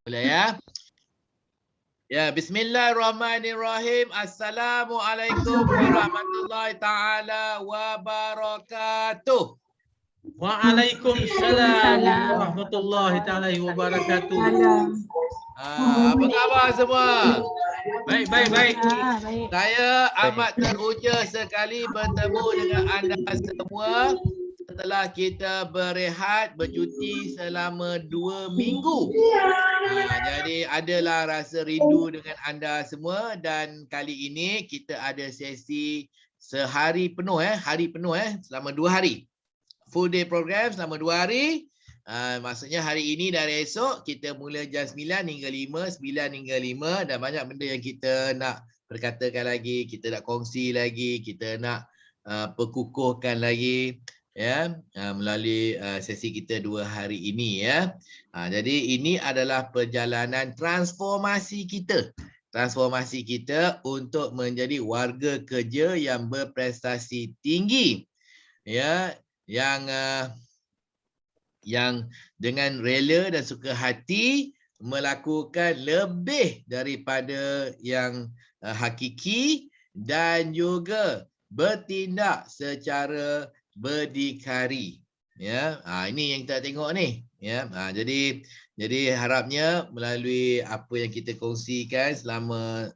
Boleh ya? Ya, bismillahirrahmanirrahim. Assalamualaikum warahmatullahi taala wabarakatuh. Waalaikumsalam warahmatullahi taala wabarakatuh. Apa khabar semua? Baik, baik, baik. Saya amat teruja sekali bertemu dengan anda semua setelah kita berehat bercuti selama 2 minggu. Jadi adalah rasa rindu dengan anda semua dan kali ini kita ada sesi sehari penuh hari penuh selama 2 hari. Full day program selama 2 hari. Maksudnya hari ini dari esok kita mula jam 9 hingga 5, 9 hingga 5 dan banyak benda yang kita nak perkatakan lagi, kita nak kongsi lagi, kita nak perkukuhkan lagi ya melalui sesi kita 2 hari ini ya. Jadi ini adalah perjalanan transformasi kita. Transformasi kita untuk menjadi warga kerja yang berprestasi tinggi. Ya, yang dengan rela dan suka hati melakukan lebih daripada yang hakiki dan juga bertindak secara berdikari. Ya, ini yang kita tengok ni. Ya, jadi harapnya melalui apa yang kita kongsikan selama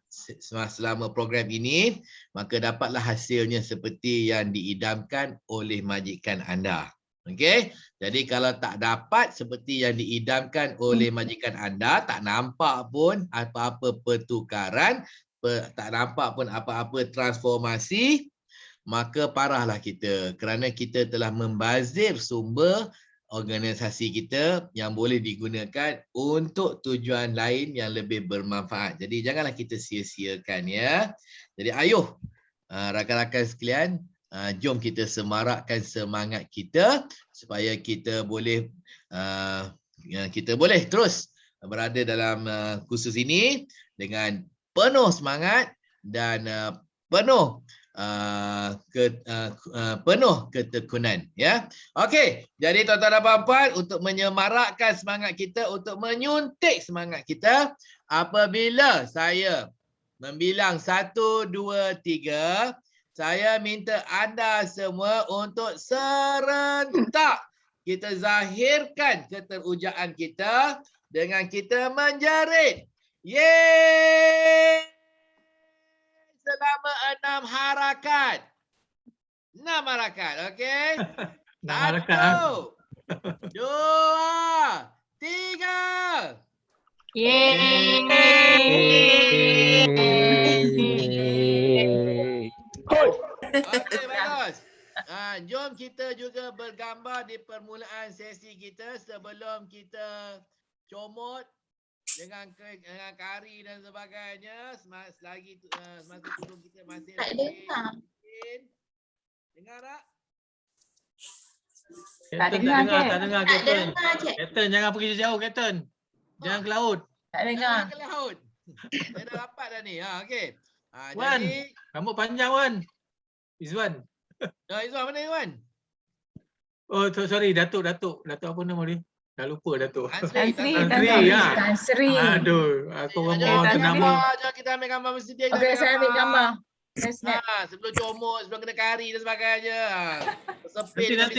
program ini, maka dapatlah hasilnya seperti yang diidamkan oleh majikan anda. Okey, jadi kalau tak dapat seperti yang diidamkan oleh majikan anda, tak nampak pun apa-apa pertukaran, tak nampak pun apa-apa transformasi, maka parahlah kita kerana kita telah membazir sumber organisasi kita yang boleh digunakan untuk tujuan lain yang lebih bermanfaat. Jadi janganlah kita sia-siakan ya. Jadi ayuh rakan-rakan sekalian, jom kita semarakkan semangat kita supaya kita boleh terus berada dalam kursus ini dengan penuh semangat dan penuh ketekunan ya. Okey, jadi tuan-tuan dan puan-puan, untuk menyemarakkan semangat kita, untuk menyuntik semangat kita, apabila saya membilang 1, 2, 3, saya minta anda semua untuk serentak kita zahirkan keterujaan kita dengan kita menjerit. Yeay! Selama 6 harakat. 6 harakat, okey? 6 harakat. 1, 2, 3. Okey, bagus. Jom kita juga bergambar di permulaan sesi kita sebelum kita comot dengan kari dan sebagainya. Selagi masa turun kita masih dengar tak? Captain tak dengar Captain. Captain jangan pergi jauh Captain. Jangan ke laut. Tak dengar. Jangan ke laut. Saya dah dapat dah ni. Okey. Wan, Jadi rambut panjang Wan. Izwan. Izwan mana Izwan? Oh, sorry, Datuk apa nama dia? Dah lupa Datuk. Tan Sri. Aduh, aku orang mohon ternama. Jom kita ambil gambar mesti dia. Okey, saya ambil gambar. Sebelum comot, sebelum kena kari dan sebagainya.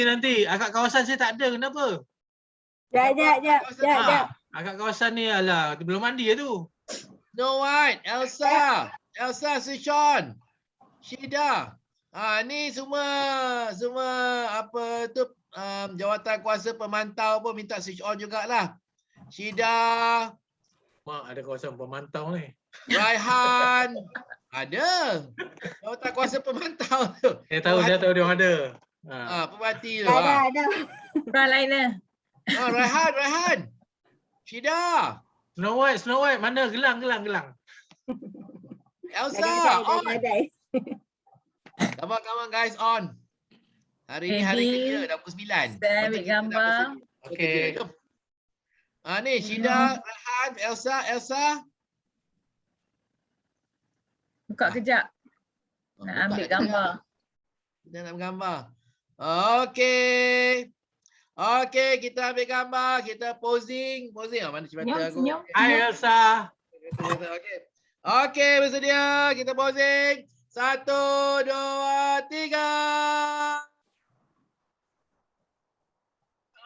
Nanti. Agak kawasan saya tak ada, kenapa? Jap. Agak kawasan ni alah, belum mandi lah tu. Snow White, Elsa switch on. Shida. Ni semua apa tu jawatan kuasa pemantau pun minta switch on jugalah. Shida. Mak ada kawasan pemantau ni. Raihan. Ada. Jawatan kuasa pemantau tu. Dia tahu dia orang ada. Pemati tu. Ada. Orang lain lah. Raihan. Shida. Snow White, mana gelang. Elsa, on. Come on guys, on. Hari ni hari kerja, dah pukul 9. Saya ambil gambar. Okey. Ni Shida, Raihan, Elsa. Buka kejap. Nak ambil gambar. Kita nak gambar. Okey. Okey, kita ambil gambar, kita posing. Posing mana cerita aku? Senyum. Hai Elsa. Okey. Okey, bersedia. Kita posing. 1, 2, 3.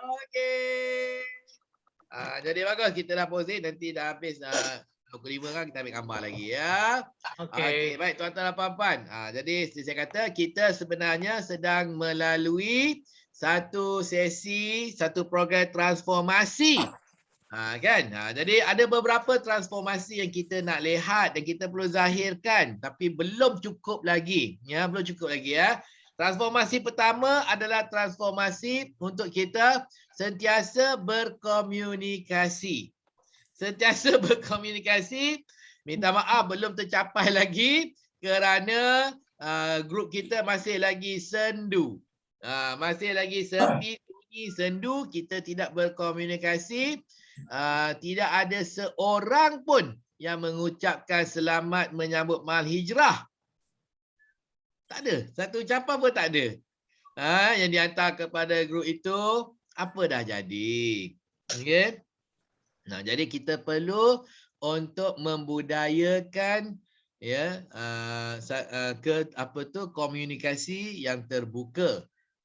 Okey. Jadi bagus, kita dah posing. Nanti dah habis 25 kan kita ambil gambar lagi ya. Okey, Okey. baik tuan-tuan dan puan-puan. Jadi seperti saya kata, kita sebenarnya sedang melalui satu sesi, satu program transformasi. Kan? Jadi ada beberapa transformasi yang kita nak lihat dan kita perlu zahirkan, tapi belum cukup lagi. Ya, belum cukup lagi ya. Transformasi pertama adalah transformasi untuk kita sentiasa berkomunikasi. Sentiasa berkomunikasi. Minta maaf belum tercapai lagi kerana grup kita masih lagi sendu. Masih lagi sepi, sunyi, sendu, kita tidak berkomunikasi. Tidak ada seorang pun yang mengucapkan selamat menyambut mahal hijrah. Tak ada. Satu ucapan pun tak ada. Yang dihantar kepada grup itu, apa dah jadi. Okay? Jadi kita perlu untuk membudayakan ya komunikasi yang terbuka.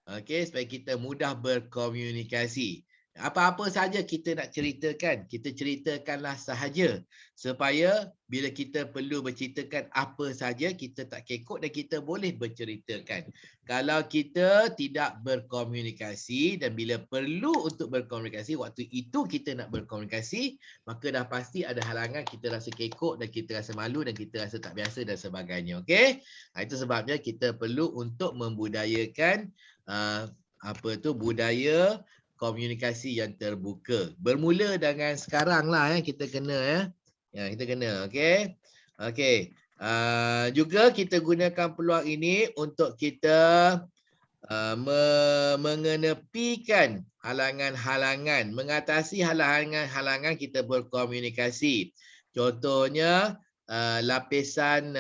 Okey, supaya kita mudah berkomunikasi. Apa-apa saja kita nak ceritakan, kita ceritakanlah sahaja supaya bila kita perlu berceritakan apa saja kita tak kekok dan kita boleh berceritakan. Kalau kita tidak berkomunikasi dan bila perlu untuk berkomunikasi, waktu itu kita nak berkomunikasi, maka dah pasti ada halangan, kita rasa kekok dan kita rasa malu dan kita rasa tak biasa dan sebagainya. Okey? Itu sebabnya kita perlu untuk membudayakan budaya komunikasi yang terbuka. Bermula dengan sekarang lah kita kena kita kena. Okey. Okey. Juga kita gunakan peluang ini untuk kita mengenepikan halangan-halangan, mengatasi halangan-halangan kita berkomunikasi. Contohnya lapisan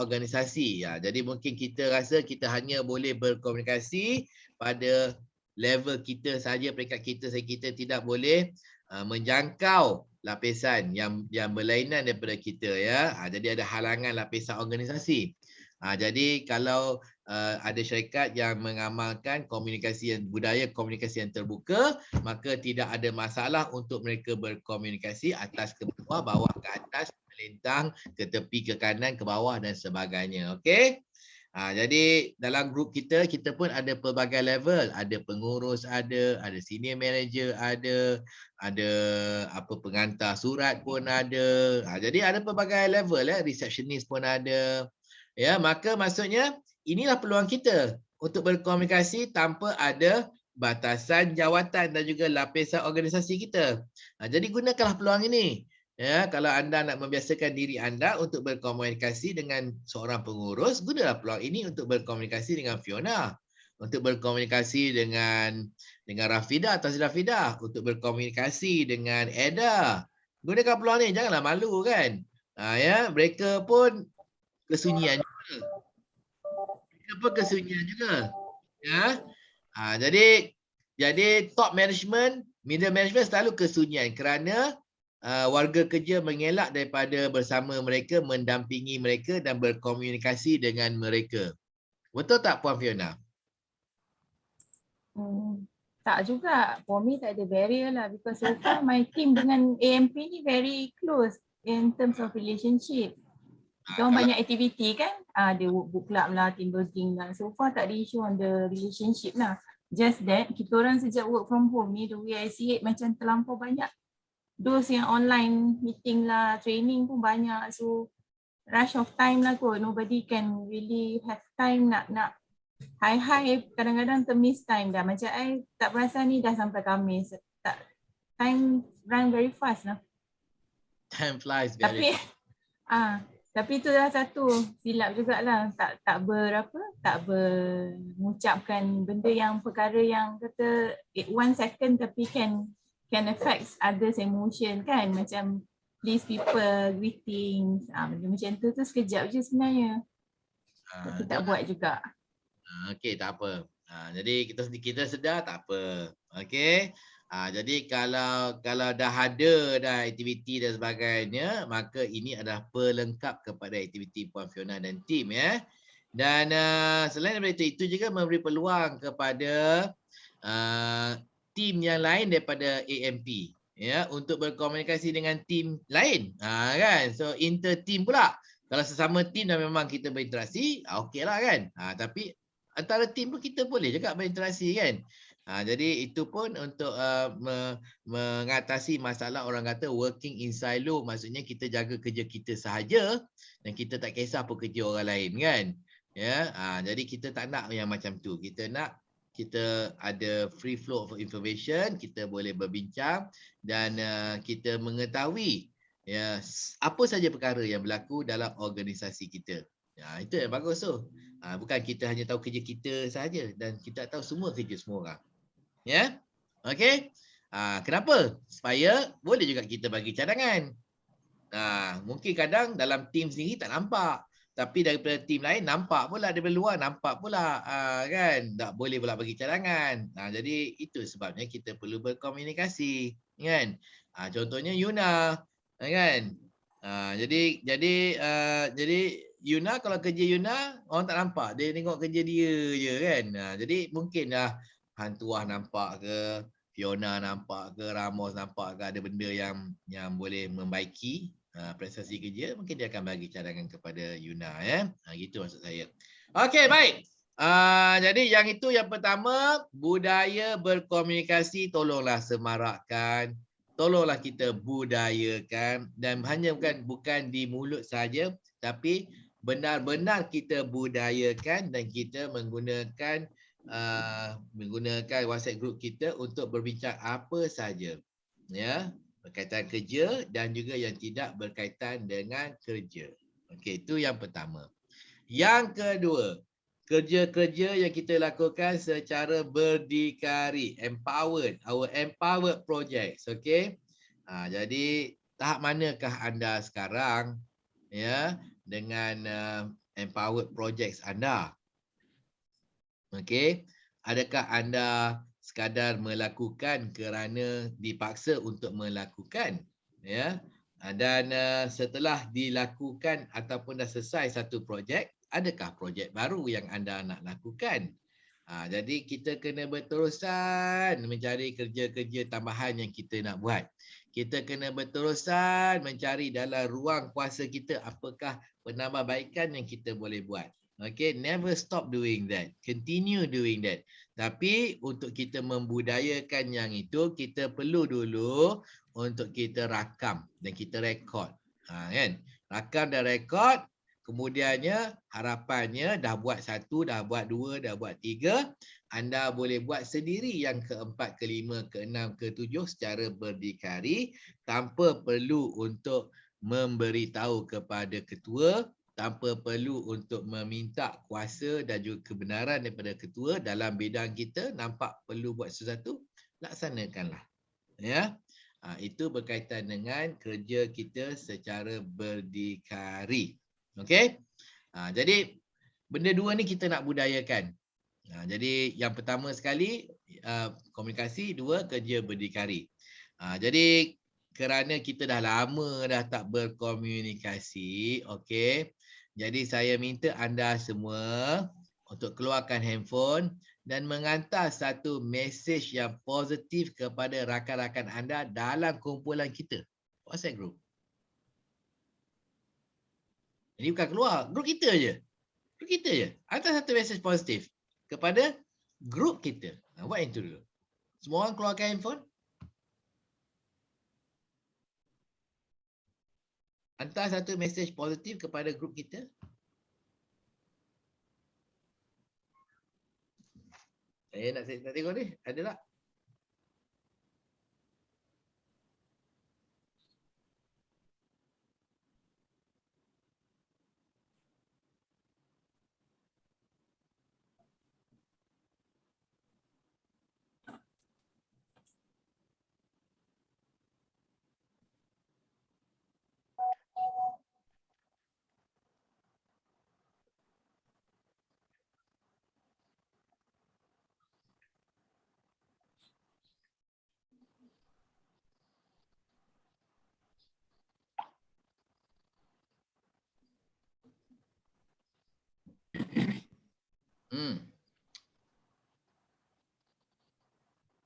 organisasi. Jadi mungkin kita rasa kita hanya boleh berkomunikasi pada level kita saja, peringkat kita saja, kita tidak boleh menjangkau lapisan yang berlainan daripada kita ya. Jadi ada halangan lapisan organisasi. Jadi kalau ada syarikat yang mengamalkan budaya komunikasi yang terbuka, maka tidak ada masalah untuk mereka berkomunikasi atas ke bawah, bawah ke atas, melintang ke tepi, ke kanan, ke bawah dan sebagainya. Okey. Jadi dalam grup kita pun ada pelbagai level. Ada pengurus, ada senior manager, ada pengantar surat pun ada. Jadi ada pelbagai level receptionist pun ada. Ya, maka maksudnya inilah peluang kita untuk berkomunikasi tanpa ada batasan jawatan dan juga lapisan organisasi kita. Jadi gunakanlah peluang ini. Ya, kalau anda nak membiasakan diri anda untuk berkomunikasi dengan seorang pengurus, gunalah peluang ini untuk berkomunikasi dengan Fiona, untuk berkomunikasi dengan Rafidah atau Rafidah, untuk berkomunikasi dengan Eda. Gunakan peluang ini, janganlah malu kan. Ya, mereka pun kesunyian juga. Ya. Jadi top management, middle management selalu kesunyian kerana warga kerja mengelak daripada bersama mereka, mendampingi mereka dan berkomunikasi dengan mereka. Betul tak Puan Fiona? Tak juga. For me tak ada barrier lah because so far my team dengan AMP ni very close in terms of relationship. Diorang banyak aktiviti kan? Ada book club lah, team building lah. So far tak ada issue on the relationship lah. Just that kita orang sejak work from home ni, the way I see it macam terlampau banyak. Those yang online meeting lah, training pun banyak. So rush of time lah kot. Nobody can really have time nak hi kadang-kadang termiss time dah. Macam I tak perasan ni dah sampai Khamis. Time run very fast lah. Time flies very fast. Tapi tu dah satu silap jugalah. Tak mengucapkan benda yang perkara yang kata 1 second tapi can affect others emotion kan, macam please people, greetings, macam tu sekejap je sebenarnya. Tapi tak buat juga. Okey, tak apa. Jadi kita sedar tak apa. Okey. Jadi kalau dah ada dah aktiviti dan sebagainya, maka ini adalah pelengkap kepada aktiviti Puan Fiona dan tim ya. Dan selain daripada itu juga memberi peluang kepada tim yang lain daripada AMP ya untuk berkomunikasi dengan tim lain. Kan? So inter team pula. Kalau sesama tim dah memang kita berinteraksi, okeylah kan. Tapi antara tim pun kita boleh juga berinteraksi kan. Jadi itu pun untuk mengatasi masalah orang kata working in silo, maksudnya kita jaga kerja kita sahaja dan kita tak kisah apa kerja orang lain kan. Ya, jadi kita tak nak yang macam tu. Kita nak kita ada free flow of information, kita boleh berbincang dan kita mengetahui ya apa saja perkara yang berlaku dalam organisasi kita. Itu yang bagus tu. Bukan kita hanya tahu kerja kita saja dan kita tahu semua kerja semua orang. Ya. Okey. Kenapa? Supaya boleh juga kita bagi cadangan. Mungkin kadang dalam tim sendiri tak nampak. Tapi daripada tim lain nampak pula, daripada luar nampak pula. Kan? Tak boleh pula bagi cadangan. Jadi itu sebabnya kita perlu berkomunikasi. Kan? Contohnya Yuna. Kan? Jadi Yuna, kalau kerja Yuna orang tak nampak, dia tengok kerja dia je kan. Jadi mungkin Hang Tuah nampak ke, Fiona nampak ke, Ramos nampak ke ada benda yang boleh membaiki prestasi kerja, mungkin dia akan bagi cadangan kepada Yuna ya. Gitu maksud saya. Okey, baik. Jadi yang itu yang pertama, budaya berkomunikasi tolonglah semarakkan. Tolonglah kita budayakan dan hanya bukan di mulut saja, tapi benar-benar kita budayakan dan kita menggunakan WhatsApp group kita untuk berbincang apa saja ya berkaitan kerja dan juga yang tidak berkaitan dengan kerja. Okey, itu yang pertama. Yang kedua, kerja-kerja yang kita lakukan secara berdikari, our empowered projects. Okey. Jadi tahap manakah anda sekarang ya dengan empowered projects anda? Okey, adakah anda sekadar melakukan kerana dipaksa untuk melakukan ya? Dan setelah dilakukan ataupun dah selesai satu projek, adakah projek baru yang anda nak lakukan? Jadi kita kena berterusan mencari kerja-kerja tambahan yang kita nak buat. Kita kena berterusan mencari dalam ruang kuasa kita apakah penambahbaikan yang kita boleh buat. Okay, never stop doing that. Continue doing that. Tapi untuk kita membudayakan yang itu, kita perlu dulu untuk kita rakam dan kita rekod. Kan? Rakam dan rekod, kemudiannya harapannya dah buat satu, dah buat dua, dah buat tiga. Anda boleh buat sendiri yang keempat, kelima, keenam, ketujuh secara berdikari tanpa perlu untuk memberitahu kepada ketua, tanpa perlu untuk meminta kuasa dan juga kebenaran daripada ketua dalam bidang kita. Nampak perlu buat sesuatu, laksanakanlah. Ya, itu berkaitan dengan kerja kita secara berdikari. Okey. Jadi benda dua ni kita nak budayakan. Jadi yang pertama sekali komunikasi, dua kerja berdikari. Jadi kerana kita dah lama dah tak berkomunikasi, okey. Jadi saya minta anda semua untuk keluarkan handphone dan mengantar satu mesej yang positif kepada rakan-rakan anda dalam kumpulan kita. WhatsApp group. Ini bukan keluar, grup kita je. Grup kita je. Hantar satu mesej positif kepada grup kita. Buat yang tu dulu. Semua orang keluarkan handphone. Hantar satu mesej positif kepada grup kita. Saya nak tengok ni. Ada tak?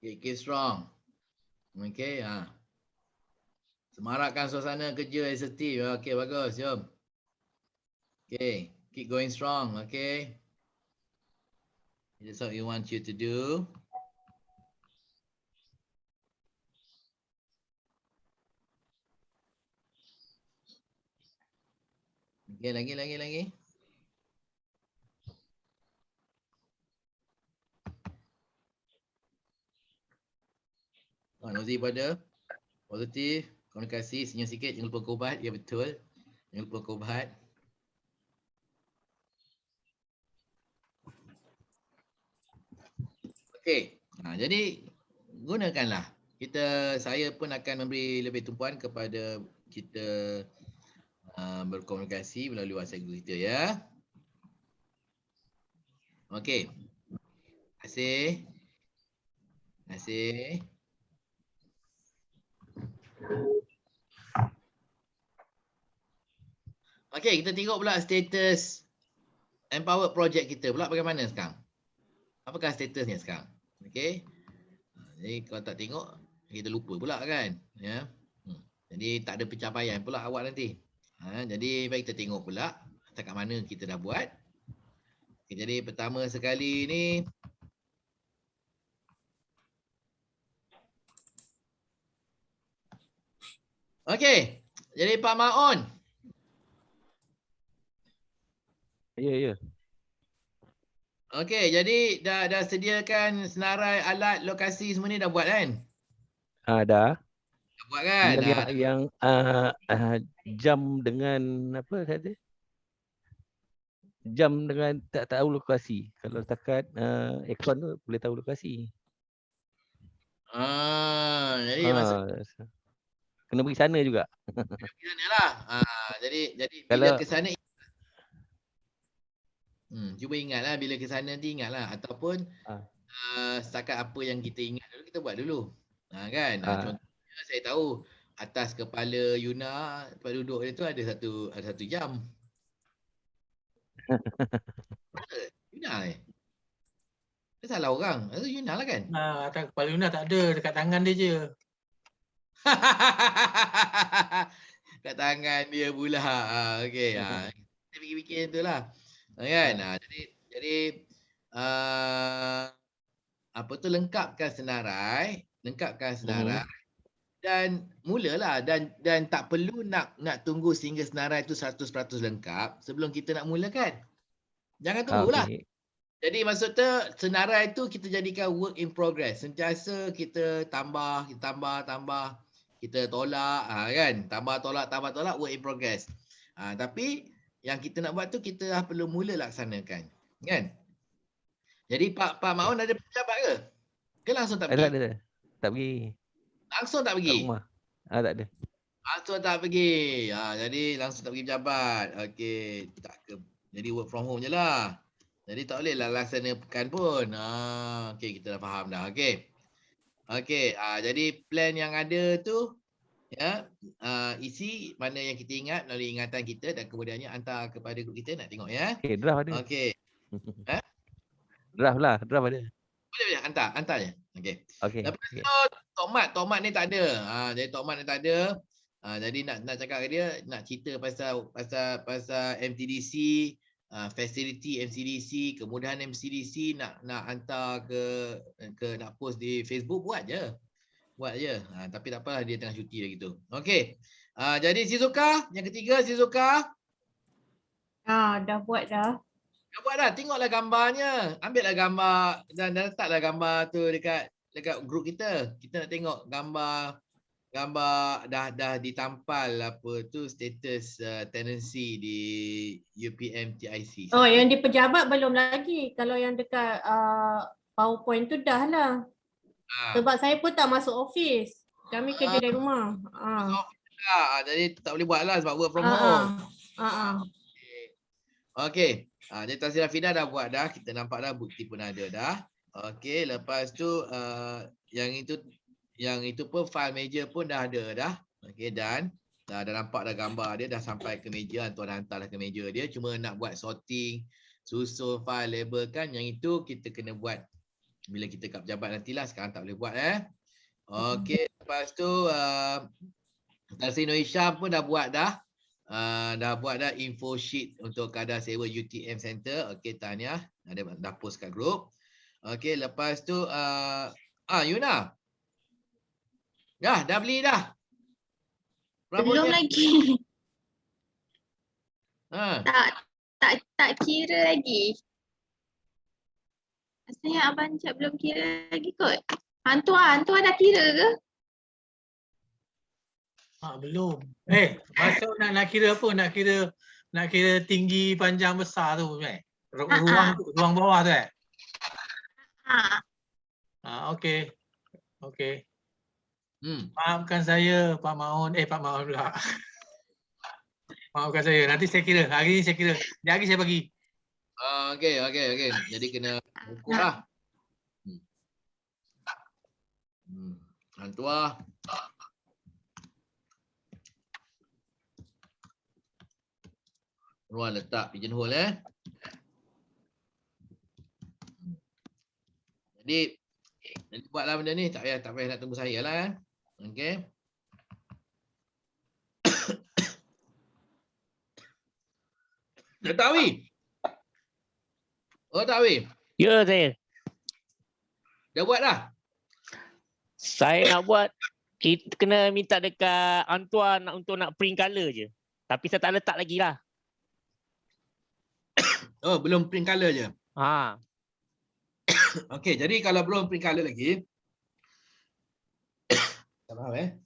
Keep strong. Okay. Semarakkan suasana kerja as a team. Okay, bagus. Jom. Okay. Keep going strong. Okay. That's what we want you to do. Okay, lagi. Nozi pada positif, komunikasi, senyum sikit, jangan lupa ubat. Ya betul. Jangan lupa ubat. Okey. Jadi gunakanlah. Saya pun akan memberi lebih tumpuan kepada kita berkomunikasi melalui WhatsApp group kita ya. Okey. Terima kasih. Terima kasih. Okey, kita tengok pula status Empower Project kita pula bagaimana sekarang. Apakah statusnya sekarang? Okey. Jadi kalau tak tengok, kita lupa pula kan. Ya. Jadi tak ada pencapaian pula awak nanti. Jadi baik kita tengok pula setakat mana kita dah buat. Okay, jadi pertama sekali ni okey. Jadi Pak Maun. Ya. Okey, jadi dah sediakan senarai alat lokasi semua ni dah buat kan? Dah. Dah buat kan? Yang jam dengan apa kata? Jam dengan tak tahu lokasi. Kalau setakat aircon tu boleh tahu lokasi. Jadi maksud kena pergi sana juga. pergi sana lah. Jadi Kalau bila ke sana cuba ingatlah bila ke sana nanti ingatlah ataupun setakat apa yang kita ingat dulu kita buat dulu. Kan? Contohnya saya tahu atas kepala Yuna tempat duduk dia tu ada satu jam. Yuna ni. Dia salah orang. Itu Yuna lah kan? Atas kepala Yuna tak ada, dekat tangan dia je. Kat tangan dia pula. Okey. Kita fikir-fikir tu lah. Kan? Jadi apa tu lengkapkan senarai dan mulalah dan tak perlu nak tunggu sehingga senarai tu 100% lengkap sebelum kita nak mulakan. Jangan tunggulah. Jadi maksudnya senarai tu kita jadikan work in progress. Sentiasa kita tambah, kita tolak kan. Tambah tolak work in progress. Tapi yang kita nak buat tu kita perlu mula laksanakan. Kan? Jadi Pak Maun ada pejabat ke? Ke langsung tak pergi? Tak ada. Tak pergi. Langsung tak pergi? Kat rumah. Tak ada. Langsung tak pergi. Jadi langsung tak pergi pejabat. Okey. Jadi work from home je lah. Jadi tak boleh lah laksanakan pun. Okey, kita dah faham dah. Okey. Jadi plan yang ada tu ya, isi mana yang kita ingat melalui ingatan kita dan kemudiannya hantar kepada grup kita nak tengok ya. Okey, draft ada. Okey. Draft ada. Boleh hantar je. Okey. Lepas Okay. tu Tokmat ni tak ada. Jadi Tokmat ni tak ada. Jadi nak cakap ke dia, nak cerita pasal MTDC, facility MCDC, kemudahan MCDC nak hantar ke nak post di Facebook buat je. Tapi tak apalah dia tengah cuti lagi tu. Okey. Jadi Shizuka, yang ketiga Shizuka. Dah buat dah. Dah buat dah. Tengoklah gambarnya. Ambillah gambar dan letaklah gambar tu dekat grup kita. Kita nak tengok gambar dah ditampal apa tu status tenancy di UPM TIC. Yang di pejabat belum lagi. Kalau yang dekat PowerPoint tu dah lah. Sebab saya pun tak masuk office. Kami kerja dari rumah. Jadi tak boleh buat lah sebab work from home. Okey. Jadi Tasirah Fida dah buat dah. Kita nampak dah bukti pun ada dah. Okey. Lepas tu yang itu pun file meja pun dah ada dah. Okey, dan dah nampak dah gambar dia dah sampai ke meja. Tuan dah hantar dah ke meja dia. Cuma nak buat sorting susun file, labelkan. Yang itu kita kena buat bila kita kat pejabat nantilah. Sekarang tak boleh buat Okey, lepas tu Tan Sri Nur Hisham pun dah buat dah. Dah buat dah info sheet untuk kadar sewa UTM Center. Okey, tahniah. Ada dah post kat grup. Okey, lepas tu Yuna. Dah beli dah. Belum dia? lagi. Ha. Tak kira lagi. Rasanya Abang Cik belum kira lagi kot. Hantua dah kira ke? Belum. Masuk nak kira apa? Nak kira tinggi, panjang, besar tu ruang bawah tu okey. Okey. Maafkan saya Pak Maun. Pak Maun pula. Maafkan saya. Nanti saya kira. Hari ni saya kira. Hari saya bagi. Okey. Jadi kena ukur lah. Hantua. Ruang letak pigeonhole Jadi buatlah benda ni, tak payah nak tunggu saya lah Okey. Tak Wi. Tak Wi. Ya, saya. Dah buat dah? Saya nak buat, kita kena minta dekat Antuan untuk nak print colour je. Tapi saya tak letak lagi lah. Belum print colour je. Okey, jadi kalau belum print colour lagi, tak faham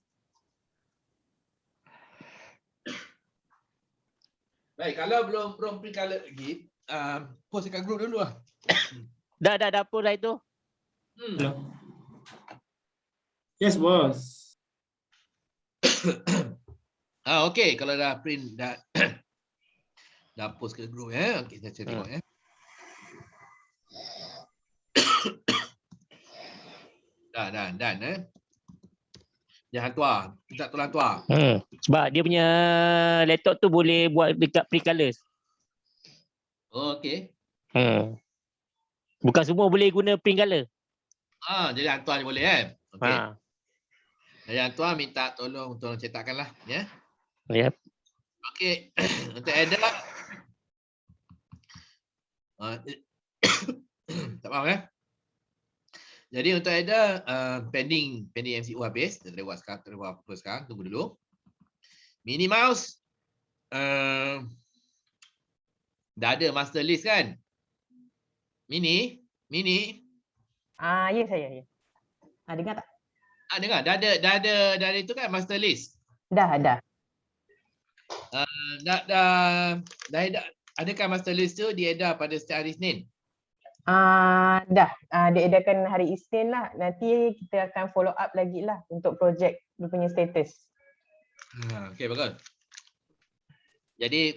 Baik, kalau belum print colour lagi, post dekat group dulu lah. Dah post dah itu. Yes, boss. Okey, kalau dah print dah dah post ke group Okey, saya tengok Dan Jangan tua. Kita tolong tua. Sebab dia punya laptop tu boleh buat dekat pre-colors. Okey. Bukan semua boleh guna print color. Jadi Antuan ni boleh Okey. Jadi Antuan minta tolong cetakkanlah Yep. Okey. Untuk Ada tak faham Jadi untuk Ada pending MCU habis. Kita lewat sekarang, tunggu dulu. Minnie Mouse dah ada master list kan? Minnie? Ya saya. Dengar tak? Dengar. Dah ada itu kan master list. Dah. Adakah master list tu diedar pada setiap hari Isnin? Dah. Diedarkan hari Isnin lah. Nanti kita akan follow up lagi lah untuk projek dia punya status. Okey, bagus. Jadi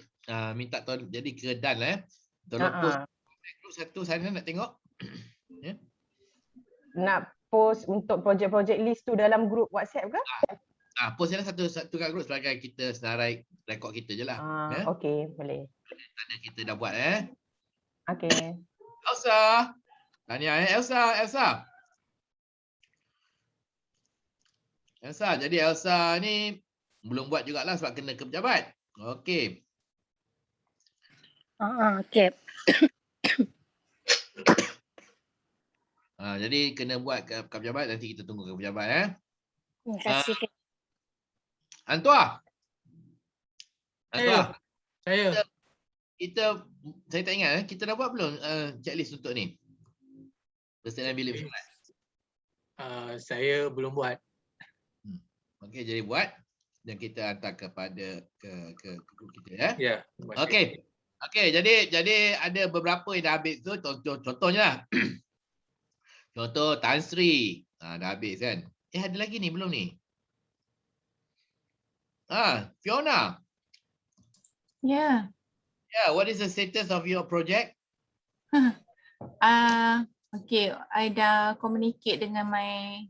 minta tolong, jadi kira dan lah tolong post satu sana nak tengok. Nak post untuk projek-projek list tu dalam grup WhatsApp ke? Post je lah satu kat grup sebagai kita senarai rekod kita je lah. Okey, boleh. Tanda kita dah buat Okey. Elsa. Tanya Elsa. Jadi Elsa ni belum buat jugalah sebab kena ke pejabat. Okey. Okey. Jadi kena buat ke pejabat, nanti kita tunggu ke pejabat Terima kasih. Antua. Saya. Saya tak ingat kita dah buat belum checklist untuk ni? Persediaan bilik bersurat. Saya belum buat. Okey, jadi buat dan kita hantar kepada ke grup kita Ya. Okey, jadi ada beberapa yang dah habis tu, contohnya lah. Contoh Tan Sri. Dah habis kan? Ada lagi ni belum ni? Fiona. Yeah. What is the status of your project? Okay, I dah communicate dengan my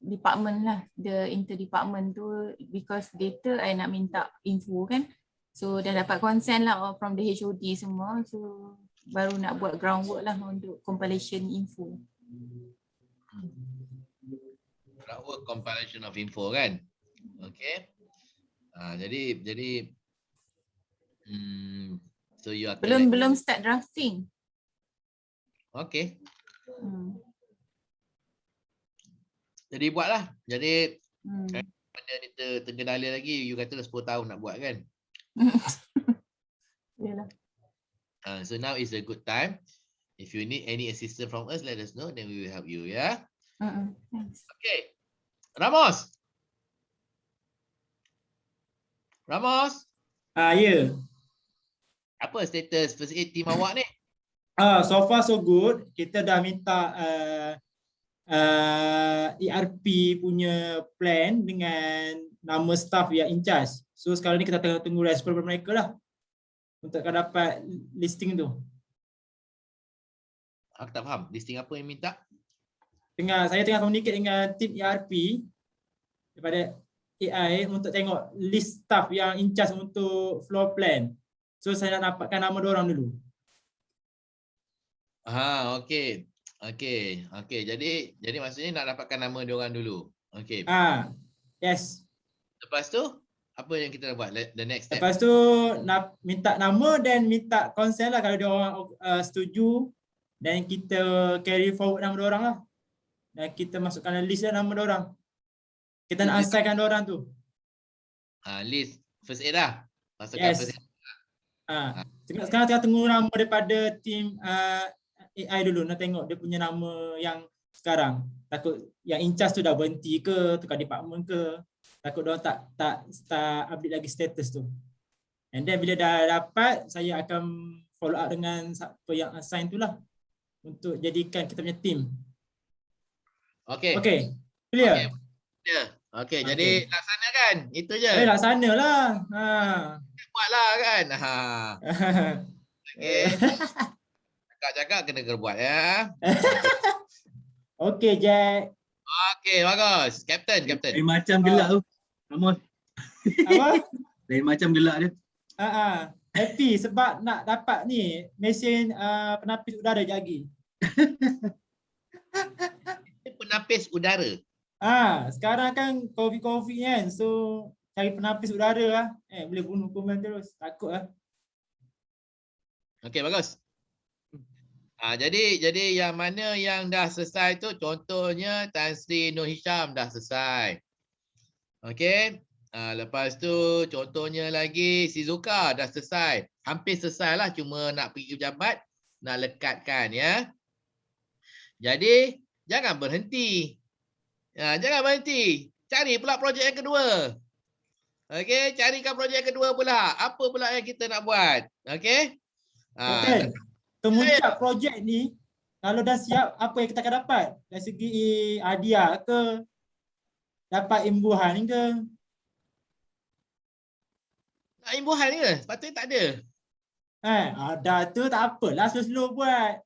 department lah, the inter-department tu, because data I nak minta info kan. So dah dapat consent lah from the HOD semua. So baru nak buat groundwork lah untuk compilation info. Groundwork compilation of info kan. Okay. Jadi so you are Belum start drafting. Okay. Jadi buatlah. Jadi benda ni terkendala lagi, you kata 10 tahun nak buat kan. Yalah. So now is a good time. If you need any assistance from us, let us know, then we will help you, ya. Thanks. Okay. Ramos. Ya. Apa status first aid team awak ni? So far so good. Kita dah minta ERP punya plan dengan nama staff yang in charge. So sekarang ni kita tengah tunggu respon dari mereka lah untuk akan dapat listing tu. Aku tak faham. Listing apa yang minta? Saya tengah communicate dengan tim ERP daripada AI untuk tengok list staff yang in charge untuk floor plan. So saya nak dapatkan nama diorang dulu. Okey. Jadi maksudnya nak dapatkan nama diorang dulu. Okey. Yes. Lepas tu apa yang kita nak buat? The next step. Lepas tu nak minta nama dan minta consent lah kalau diorang setuju, dan kita carry forward nama diorang lah. Dan kita masukkan list lah nama diorang. Kita nak assignkan diorang tu. List first aid lah. Masukkan Yes. first aid. Sekarang tengah tunggu nama daripada tim AI dulu, nak tengok dia punya nama yang sekarang. Takut yang in charge tu dah berhenti ke, tukar department ke. Takut diorang tak update lagi status tu. And then bila dah dapat, saya akan follow up dengan siapa yang assign tu lah untuk jadikan kita punya team. Okey. Clear? Okey, jadi laksanakan. Itu je. Laksana lah. Buatlah kan. Okey. Cakap kena buat ya. Okey, Jack. Okey, bagus. Captain. Lain macam gelak tu. Ramos. Apa? Lain macam gelak dia. Happy sebab nak dapat ni mesin penapis udara lagi. Penapis udara. Sekarang kan COVID kan, so cari penapis udara lah. Boleh bunuh kuman terus. Takut lah. Okey, bagus. Jadi yang mana yang dah selesai tu, contohnya Tan Sri Nur Hisham dah selesai. Okey. Lepas tu contohnya lagi Shizuka dah selesai. Hampir selesai lah, cuma nak pergi pejabat, nak lekatkan ya. Jadi jangan berhenti. Cari pula projek yang kedua. Okey, carikan projek yang kedua pula. Apa pula yang kita nak buat? Okey. Kemuncak projek ni, kalau dah siap, apa yang kita akan dapat? Dari segi hadiah ke? Dapat imbuhan ke? Nak imbuhan ke? Sepatutnya tak ada. Ada tu tak apalah, slow-slow buat.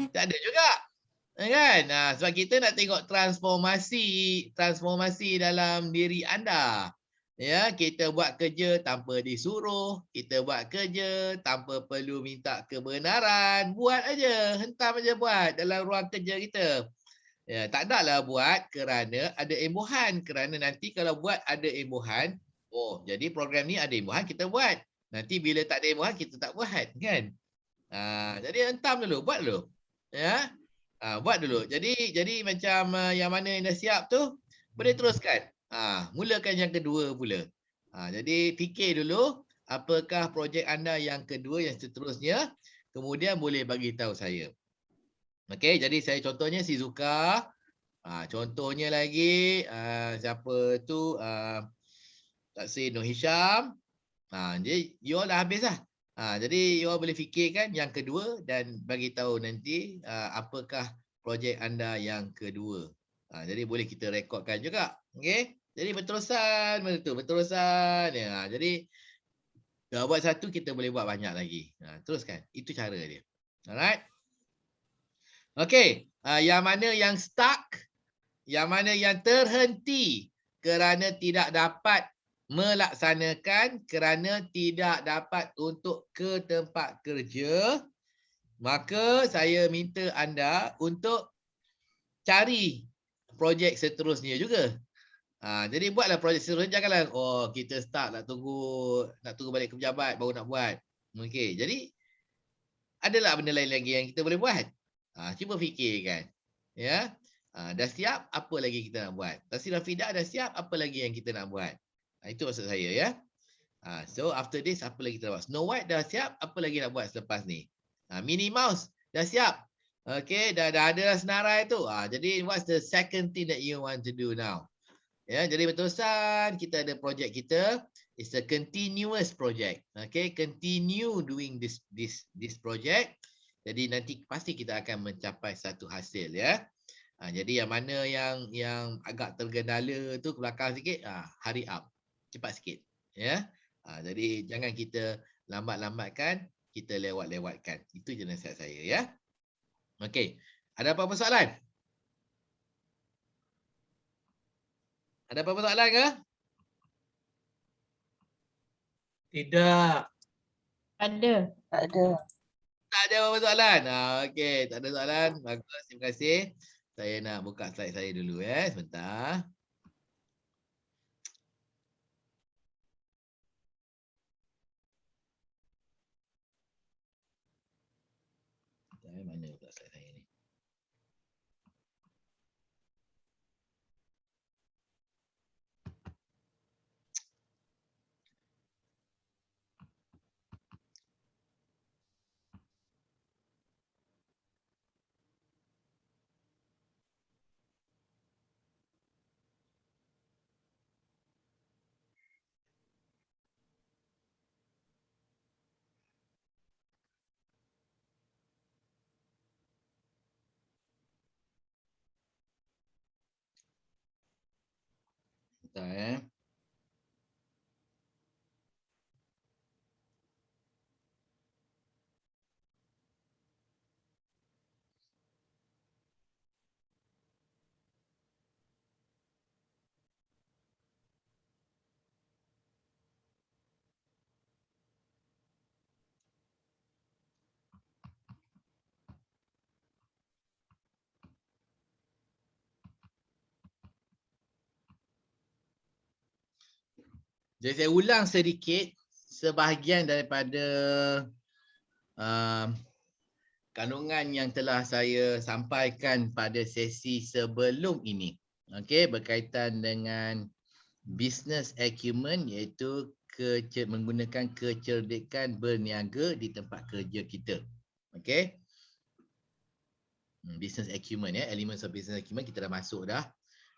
Tak ada juga. Kan? Sebab kita nak tengok transformasi dalam diri anda. Ya, kita buat kerja tanpa disuruh, kita buat kerja tanpa perlu minta kebenaran, buat aja, hentam aja buat dalam ruang kerja kita. Ya, tak naklah buat kerana ada imbuhan, kerana nanti kalau buat ada imbuhan, jadi program ni ada imbuhan, kita buat. Nanti bila tak ada imbuhan, kita tak buat, kan? Jadi hentam dulu, buat dulu. Ya. Buat dulu. Jadi macam yang mana yang dah siap tu, boleh teruskan. Mulakan yang kedua pula. Jadi fikir dulu apakah projek anda yang kedua, yang seterusnya, kemudian boleh bagi tahu saya. Okey, jadi saya contohnya Shizuka. Contohnya lagi siapa tu, Tan Sri Nur Hisham. Jadi you all dah habis lah. Jadi you all boleh fikirkan yang kedua dan bagi tahu nanti apakah projek anda yang kedua. Jadi boleh kita rekodkan juga. Okey. Jadi berterusan ya. Jadi kalau buat satu, kita boleh buat banyak lagi. Teruskan. Itu cara dia. Alright. Okey. Yang mana yang stuck, yang mana yang terhenti kerana tidak dapat melaksanakan kerana tidak dapat untuk ke tempat kerja, maka saya minta anda untuk cari projek seterusnya juga. Jadi buatlah projek seterusnya, janganlah kita start nak tunggu balik ke pejabat baru nak buat. Okey, jadi adalah benda lain lagi yang kita boleh buat. Cuba fikirkan. Ya. Dah siap, apa lagi kita nak buat? Tasir Rafidah dah siap, apa lagi yang kita nak buat? Itu maksud saya ya. So after this apa lagi kita nak buat? Snow White dah siap, apa lagi nak buat selepas ni? Minnie Mouse dah siap. Okay, dah ada senarai tu. Jadi what's the second thing that you want to do now? Ya, jadi berterusan kita ada projek kita. It's a continuous project. Okay, continue doing this project. Jadi nanti pasti kita akan mencapai satu hasil ya. Jadi yang mana yang agak tergendala tu ke belakang sikit, hurry up. Cepat sikit ya. Jadi jangan kita lambat-lambatkan, kita lewat-lewatkan. Itu je nasihat saya ya. Okey. Ada apa-apa soalan? Ada apa-apa soalan ke? Tidak. Ada. Tak ada. Tak ada apa-apa soalan. Okey, tak ada soalan. Bagus, terima kasih. Saya nak buka slide saya dulu sebentar. Mana pula slide saya ni? Bentar Jadi saya ulang sedikit sebahagian daripada kandungan yang telah saya sampaikan pada sesi sebelum ini. Okey, berkaitan dengan business acumen, iaitu menggunakan kecerdikan berniaga di tempat kerja kita. Okey. Business acumen elements of business acumen kita dah masuk dah.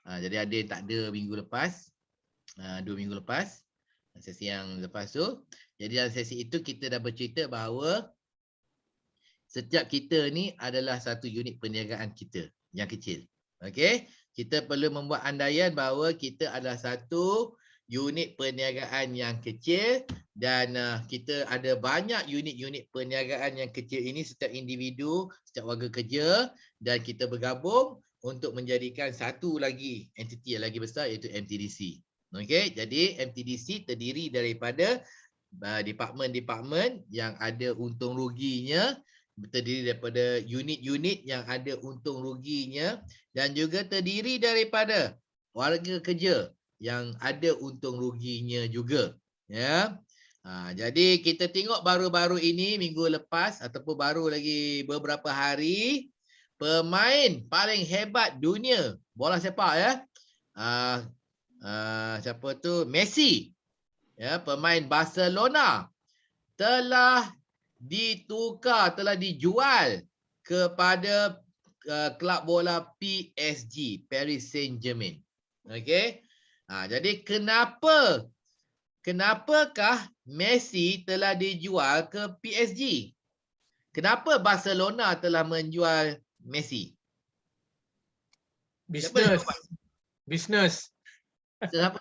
Jadi ada yang tak ada minggu lepas, 2 minggu lepas. Sesi yang lepas tu. Jadi dalam sesi itu kita dah bercerita bahawa setiap kita ni adalah satu unit perniagaan kita yang kecil. Okey? Kita perlu membuat andaian bahawa kita adalah satu unit perniagaan yang kecil dan kita ada banyak unit-unit perniagaan yang kecil ini, setiap individu, setiap warga kerja, dan kita bergabung untuk menjadikan satu lagi entiti yang lagi besar, iaitu MTDC. Okey, jadi MTDC terdiri daripada departmen-departmen yang ada untung ruginya, terdiri daripada unit-unit yang ada untung ruginya, dan juga terdiri daripada warga kerja yang ada untung ruginya juga. Ya. Jadi kita tengok baru-baru ini, minggu lepas ataupun baru lagi beberapa hari, pemain paling hebat dunia bola sepak ya. Siapa tu? Messi. Ya, pemain Barcelona telah ditukar, telah dijual kepada kelab bola PSG, Paris Saint-Germain. Okey. Jadi kenapakah Messi telah dijual ke PSG? Kenapa Barcelona telah menjual Messi? Business. Apa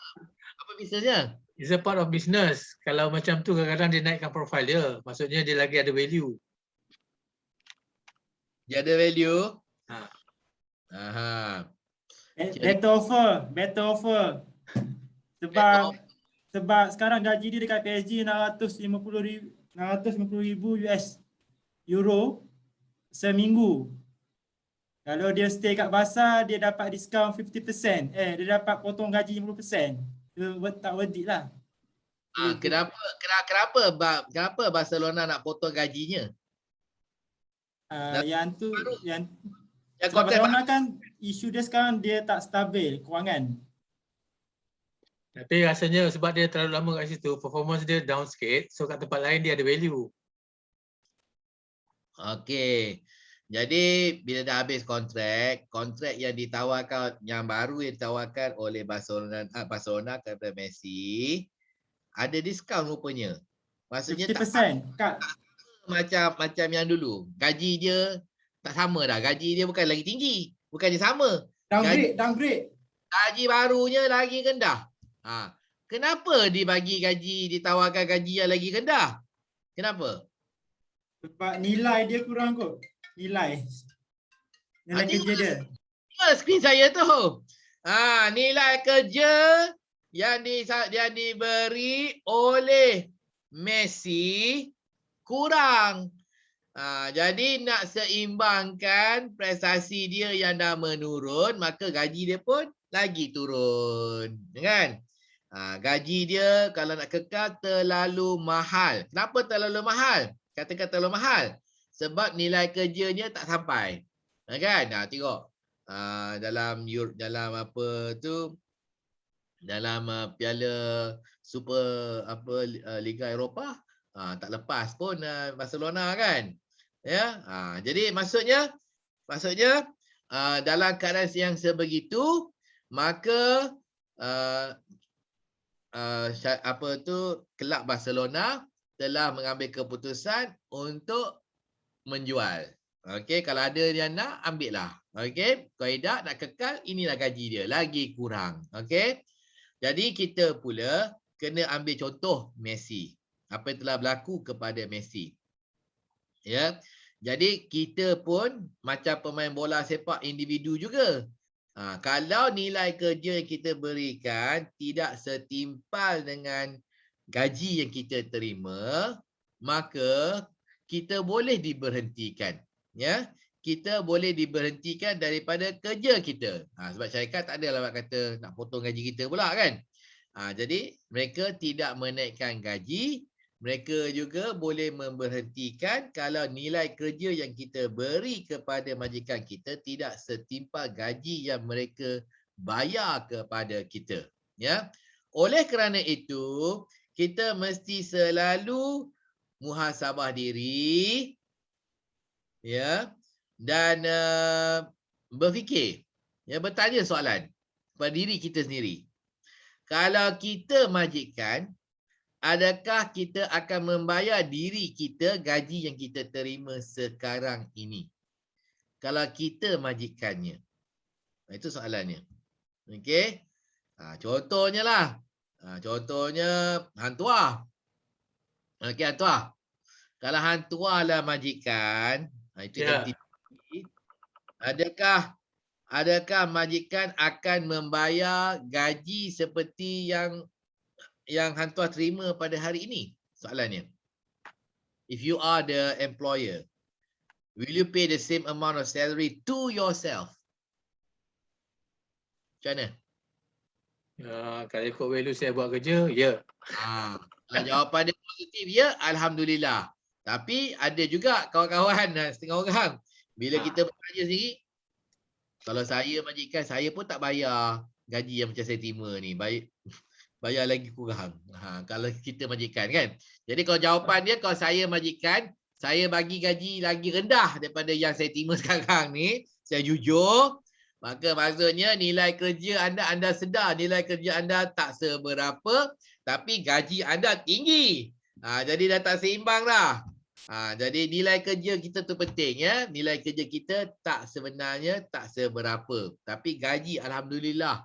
bisnesnya? It's a part of business. Kalau macam tu kadang-kadang dia naikkan profile dia. Maksudnya dia lagi ada value. Dia ada value? Better offer. Sebab Sebab sekarang gaji dia dekat PSG 650,000 US Euro seminggu. Kalau dia stay kat Barca, dia dapat diskaun 50%. Dia dapat potong gaji 50%. Tak worth it lah. Kenapa Barcelona nak potong gajinya? Yang tu, yang sebab Barcelona kan isu dia sekarang dia tak stabil kewangan. Tapi rasanya sebab dia terlalu lama kat situ, performance dia down sikit. So kat tempat lain dia ada value. Okey. Jadi bila dah habis kontrak yang ditawarkan, yang baru yang ditawarkan oleh Barcelona kepada Messi, ada diskaun rupanya. Maksudnya 50% tak macam yang dulu. Gaji dia tak sama dah. Gaji dia bukan lagi tinggi. Bukannya sama. Downgrade. Gaji barunya lagi rendah. Kenapa ditawarkan gaji yang lagi rendah? Kenapa? Sebab nilai dia kurang kot. Nilai kerja dia. Tengok skrin saya tu. Nilai kerja yang diberi oleh Messi kurang. Jadi nak seimbangkan prestasi dia yang dah menurun, maka gaji dia pun lagi turun. Kan? Gaji dia kalau nak kekal terlalu mahal. Kenapa terlalu mahal? Katakan terlalu mahal. Sebab nilai kerjanya tak sampai. Kan? Tengok. Dalam apa tu? Dalam Piala Super Liga Eropah, tak lepas pun Barcelona kan. Ya. Jadi maksudnya dalam keadaan yang sebegitu, maka kelab Barcelona telah mengambil keputusan untuk menjual. Okey, kalau ada yang nak, ambil lah. Okey, kaedah nak kekal, inilah gaji dia, lagi kurang. Okey. Jadi kita pula kena ambil contoh Messi. Apa yang telah berlaku kepada Messi. Ya. Jadi kita pun macam pemain bola sepak individu juga. Kalau nilai kerja yang kita berikan tidak setimpal dengan gaji yang kita terima, maka kita boleh diberhentikan. Ya, kita boleh diberhentikan daripada kerja kita. Sebab syarikat tak ada lah kata nak potong gaji kita pula kan. Jadi mereka tidak menaikkan gaji, mereka juga boleh memberhentikan kalau nilai kerja yang kita beri kepada majikan kita tidak setimpal gaji yang mereka bayar kepada kita. Ya, oleh kerana itu kita mesti selalu muhasabah diri, ya, dan berfikir, ya, bertanya soalan kepada diri kita sendiri. Kalau kita majikan, adakah kita akan membayar diri kita gaji yang kita terima sekarang ini? Kalau kita majikannya. Itu soalannya. Okey. Contohnya lah. Contohnya Hang Tuah. Okey, Hang Tuah. Kalau Hang Tuah lah majikan, itu adakah majikan akan membayar gaji seperti yang Hang Tuah terima pada hari ini? Soalannya. If you are the employer, will you pay the same amount of salary to yourself? Macam mana? Kalau ikut value saya buat kerja, ya. Kalau jawapan dia positif, ya, alhamdulillah. Tapi ada juga kawan-kawan, setengah orang, bila kita bertanya sendiri, kalau saya majikan, saya pun tak bayar gaji yang macam saya terima ni. Bayar lagi kurang. Kalau kita majikan kan. Jadi kalau jawapan dia, kalau saya majikan, saya bagi gaji lagi rendah daripada yang saya terima sekarang ni, saya jujur, maka maksudnya nilai kerja anda sedar nilai kerja anda tak seberapa, tapi gaji anda tinggi. Jadi dah tak seimbang dah. Jadi nilai kerja kita tu penting, ya. Nilai kerja kita sebenarnya tak seberapa, tapi gaji alhamdulillah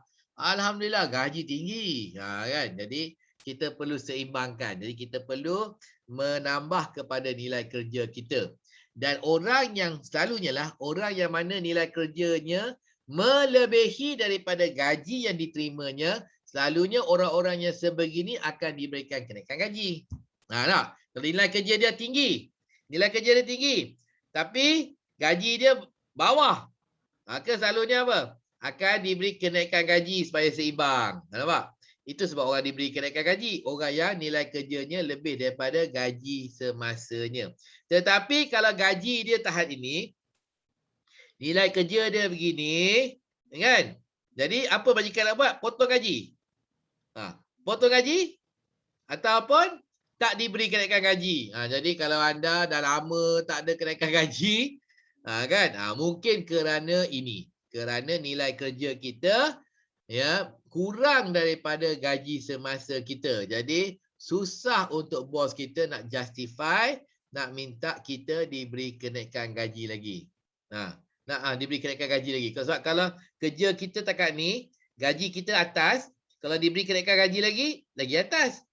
gaji tinggi. Kan? Jadi kita perlu seimbangkan. Jadi kita perlu menambah kepada nilai kerja kita. Dan orang yang selalunya lah orang yang mana nilai kerjanya melebihi daripada gaji yang diterimanya, selalunya orang-orang yang sebegini akan diberikan kenaikan gaji. Nah, kalau nilai kerja dia tinggi, tapi gaji dia bawah, maka selalunya apa? Akan diberi kenaikan gaji supaya seimbang. Nampak? Itu sebab orang diberi kenaikan gaji. Orang yang nilai kerjanya lebih daripada gaji semasanya. Tetapi kalau gaji dia tahap ini, nilai kerja dia begini, kan? Jadi apa majikan nak buat? Potong gaji. Potong gaji ataupun tak diberi kenaikan gaji. Jadi kalau anda dah lama tak ada kenaikan gaji, kan? Mungkin kerana ini. Kerana nilai kerja kita ya kurang daripada gaji semasa kita. Jadi susah untuk bos kita nak justify, nak minta kita diberi kenaikan gaji lagi. Diberi kenaikan gaji lagi. Sebab kalau kerja kita takat ni, gaji kita atas, kalau diberi kenaikan gaji lagi atas.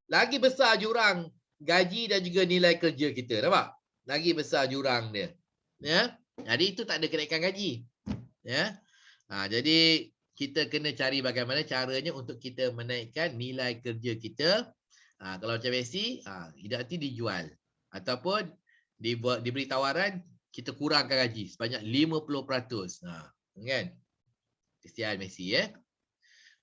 Lagi besar jurang gaji dan juga nilai kerja kita. Nampak? Lagi besar jurang dia. Ya. Jadi itu tak ada kenaikan gaji. Ya. Jadi kita kena cari bagaimana caranya untuk kita menaikkan nilai kerja kita. Kalau macam Messi, idaati dijual ataupun diberi tawaran kita kurangkan gaji sebanyak 50%. Kan? Kesian Messi ya.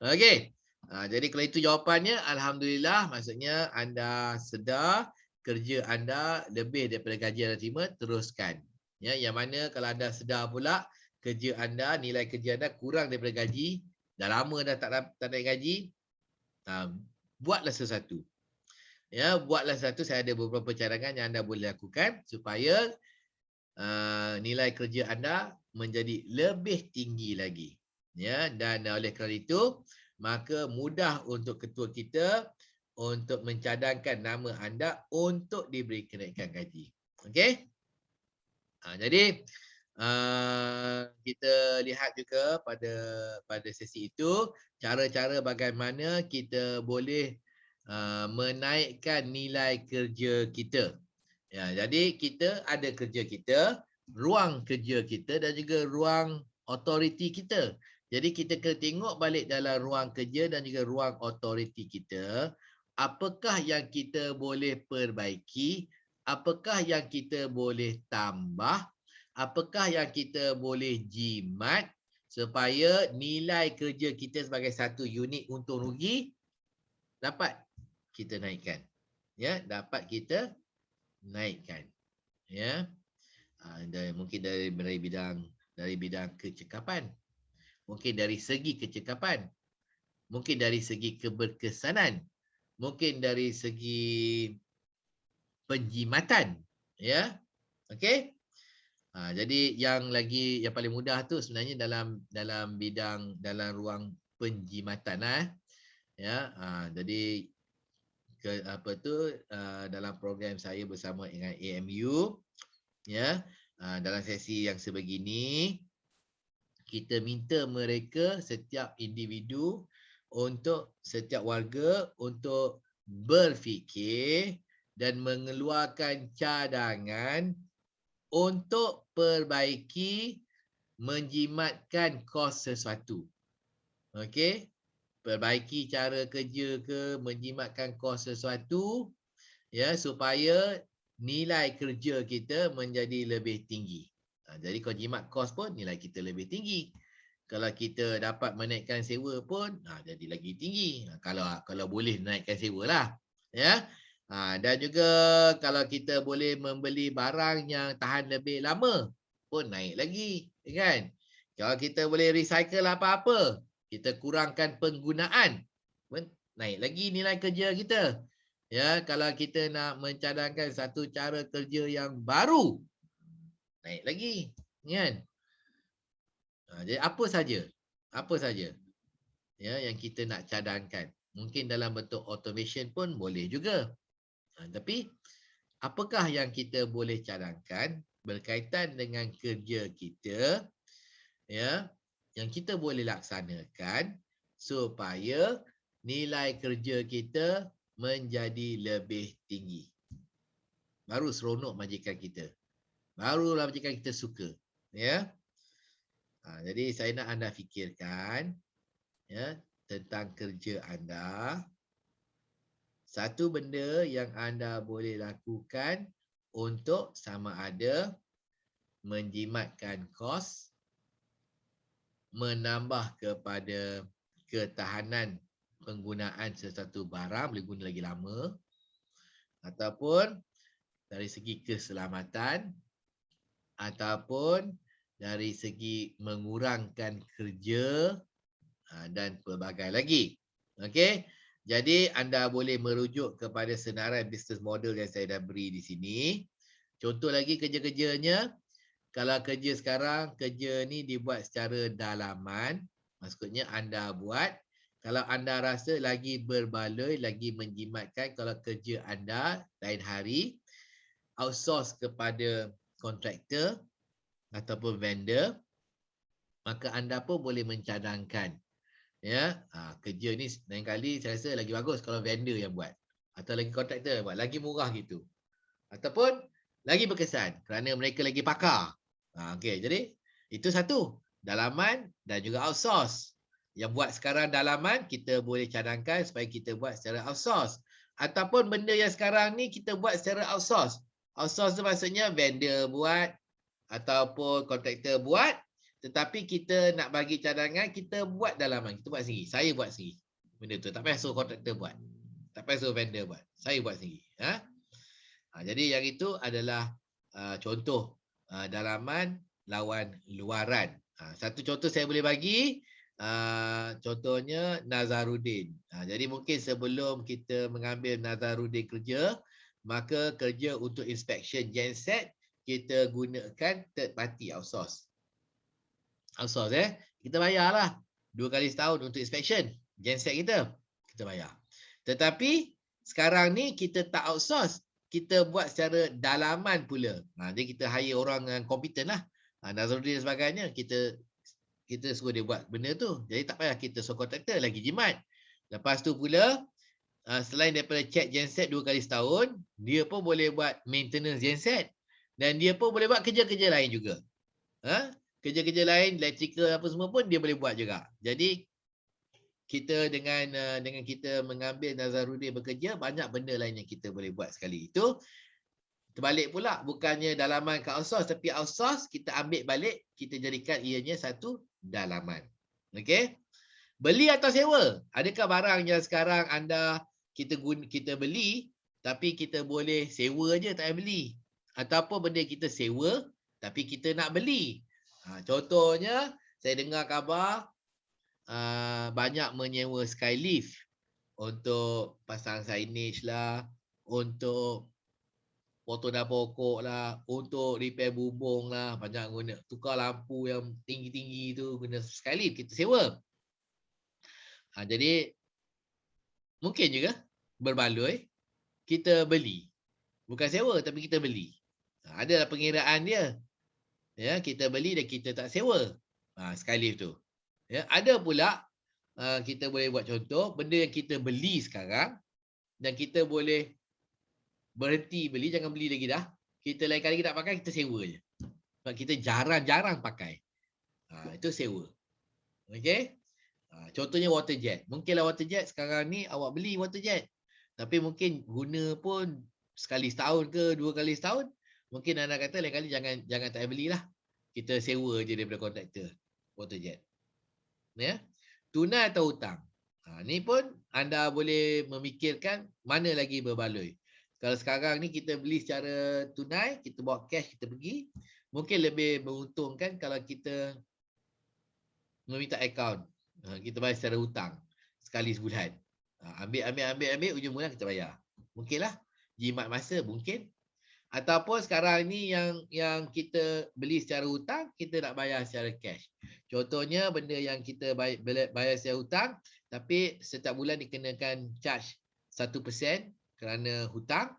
Okey. Jadi kalau itu jawapannya, alhamdulillah, maksudnya anda sedar kerja anda lebih daripada gaji anda terima, teruskan. Ya, yang mana kalau anda sedar pula kerja anda, nilai kerja anda kurang daripada gaji, dah lama dah tak naik gaji, buatlah sesuatu. Ya, buatlah sesuatu. Saya ada beberapa cadangan yang anda boleh lakukan supaya nilai kerja anda menjadi lebih tinggi lagi. Ya, dan oleh kerana itu, maka mudah untuk ketua kita untuk mencadangkan nama anda untuk diberi kenaikan gaji. Okey? Jadi kita lihat juga pada sesi itu cara-cara bagaimana kita boleh menaikkan nilai kerja kita. Ya, jadi kita ada kerja kita, ruang kerja kita dan juga ruang authority kita. Jadi kita kena tengok balik dalam ruang kerja dan juga ruang authority kita, apakah yang kita boleh perbaiki, apakah yang kita boleh tambah, apakah yang kita boleh jimat supaya nilai kerja kita sebagai satu unit untung rugi dapat kita naikkan. Ya, dapat kita naikkan. Ya. Mungkin dari bidang kecekapan. Mungkin dari segi kecekapan. Mungkin dari segi keberkesanan. Mungkin dari segi penjimatan. Ya. Okey. Jadi yang paling mudah tu sebenarnya dalam ruang penjimatan ya. Jadi dalam program saya bersama dengan AMU ya, dalam sesi yang sebegini kita minta mereka, setiap individu, untuk setiap warga untuk berfikir dan mengeluarkan cadangan untuk perbaiki, menjimatkan kos sesuatu. Okey? Perbaiki cara kerja ke, menjimatkan kos sesuatu ya, supaya nilai kerja kita menjadi lebih tinggi. Jadi kalau jimat kos pun nilai kita lebih tinggi. Kalau kita dapat menaikkan sewa pun jadi lagi tinggi. Kalau boleh naikkan sewa lah. Ya. Dan juga kalau kita boleh membeli barang yang tahan lebih lama pun naik lagi. Kan? Kalau kita boleh recycle apa-apa, kita kurangkan penggunaan, pun naik lagi nilai kerja kita. Ya, kalau kita nak mencadangkan satu cara kerja yang baru, naik lagi, kan? Jadi apa saja ya yang kita nak cadangkan. Mungkin dalam bentuk automation pun boleh juga. Tapi apakah yang kita boleh cadangkan berkaitan dengan kerja kita ya, yang kita boleh laksanakan supaya nilai kerja kita menjadi lebih tinggi. Baru seronok majikan kita. Barulah majikan kita suka. Ya. Jadi saya nak anda fikirkan ya, tentang kerja anda. Satu benda yang anda boleh lakukan untuk sama ada menjimatkan kos, menambah kepada ketahanan penggunaan sesuatu barang boleh guna lagi lama, ataupun dari segi keselamatan, ataupun dari segi mengurangkan kerja dan pelbagai lagi. Okey. Jadi anda boleh merujuk kepada senarai business model yang saya dah beri di sini. Contoh lagi kerja-kerjanya. Kalau kerja sekarang, kerja ni dibuat secara dalaman. Maksudnya anda buat. Kalau anda rasa lagi berbaloi, lagi menjimatkan, kalau kerja anda lain hari, outsource kepada kontraktor ataupun vendor, maka anda pun boleh mencadangkan. Ya, kerja ni lain kali saya rasa lagi bagus kalau vendor yang buat. Atau lagi kontraktor yang buat. Lagi murah gitu. Ataupun lagi berkesan kerana mereka lagi pakar. Okey, jadi itu satu. Dalaman dan juga outsource. Yang buat sekarang dalaman, kita boleh cadangkan supaya kita buat secara outsource. Ataupun benda yang sekarang ni kita buat secara outsource. Outsource tu maksudnya vendor buat ataupun kontraktor buat. Tetapi kita nak bagi cadangan, kita buat dalaman. Kita buat sendiri. Saya buat sendiri. Benda tu. Tak payah suruh kontraktor buat. Tak payah suruh vendor buat. Saya buat sendiri. Jadi yang itu adalah contoh dalaman lawan luaran. Satu contoh saya boleh bagi. Contohnya Nazarudin. Jadi mungkin sebelum kita mengambil Nazarudin kerja, maka kerja untuk inspection genset, kita gunakan third party outsource. Outsource kita bayarlah 2 kali setahun untuk inspection genset kita bayar. Tetapi sekarang ni kita tak outsource, kita buat secara dalaman pula. Jadi kita hire orang yang kompeten lah. Nazarudin dan sebagainya, kita suruh dia buat benda tu. Jadi tak payah kita suruh kontraktor, lagi jimat. Lepas tu pula, selain daripada check genset 2 kali setahun, dia pun boleh buat maintenance genset. Dan dia pun boleh buat kerja-kerja lain juga. Kerja-kerja lain, electrical apa semua pun dia boleh buat juga. Jadi kita dengan kita mengambil Nazarudin bekerja, banyak benda lain yang kita boleh buat sekali. Itu terbalik pula, bukannya dalaman ke outsource, tapi outsource kita ambil balik, kita jadikan ianya satu dalaman. Okey? Beli atau sewa? Adakah barang yang sekarang kita beli tapi kita boleh sewa je, tak payah beli? Ataupun benda kita sewa tapi kita nak beli? Contohnya, saya dengar khabar banyak menyewa Skylift untuk pasang signage lah, untuk potong dan pokok lah, untuk repair bubung lah, banyak guna. Tukar lampu yang tinggi-tinggi tu guna Skylift, kita sewa. Jadi mungkin juga berbaloi kita beli. Bukan sewa tapi kita beli. Adalah pengiraan dia. Ya, kita beli dan kita tak sewa. Skylift tu. Ya, ada pula kita boleh buat contoh benda yang kita beli sekarang dan kita boleh berhenti beli, jangan beli lagi dah. Kita lain kali kita nak pakai, kita sewa je. Sebab kita jarang-jarang pakai. Itu sewa. Okey? Contohnya water jet. Mungkinlah water jet sekarang ni awak beli water jet. Tapi mungkin guna pun sekali setahun ke 2 kali setahun. Mungkin anda kata lain kali jangan tak belilah. Kita sewa je daripada kontraktor water jet. Ya. Tunai atau hutang. Ni pun anda boleh memikirkan mana lagi berbaloi. Kalau sekarang ni kita beli secara tunai, kita bawa cash, kita pergi. Mungkin lebih menguntungkan kalau kita meminta akaun. Kita bayar secara hutang sekali sebulan. Ambil, ujung bulan kita bayar. Mungkinlah. Jimat masa mungkin. Ataupun sekarang ni yang kita beli secara hutang, kita nak bayar secara cash. Contohnya benda yang kita bayar secara hutang, tapi setiap bulan dikenakan charge 1% kerana hutang,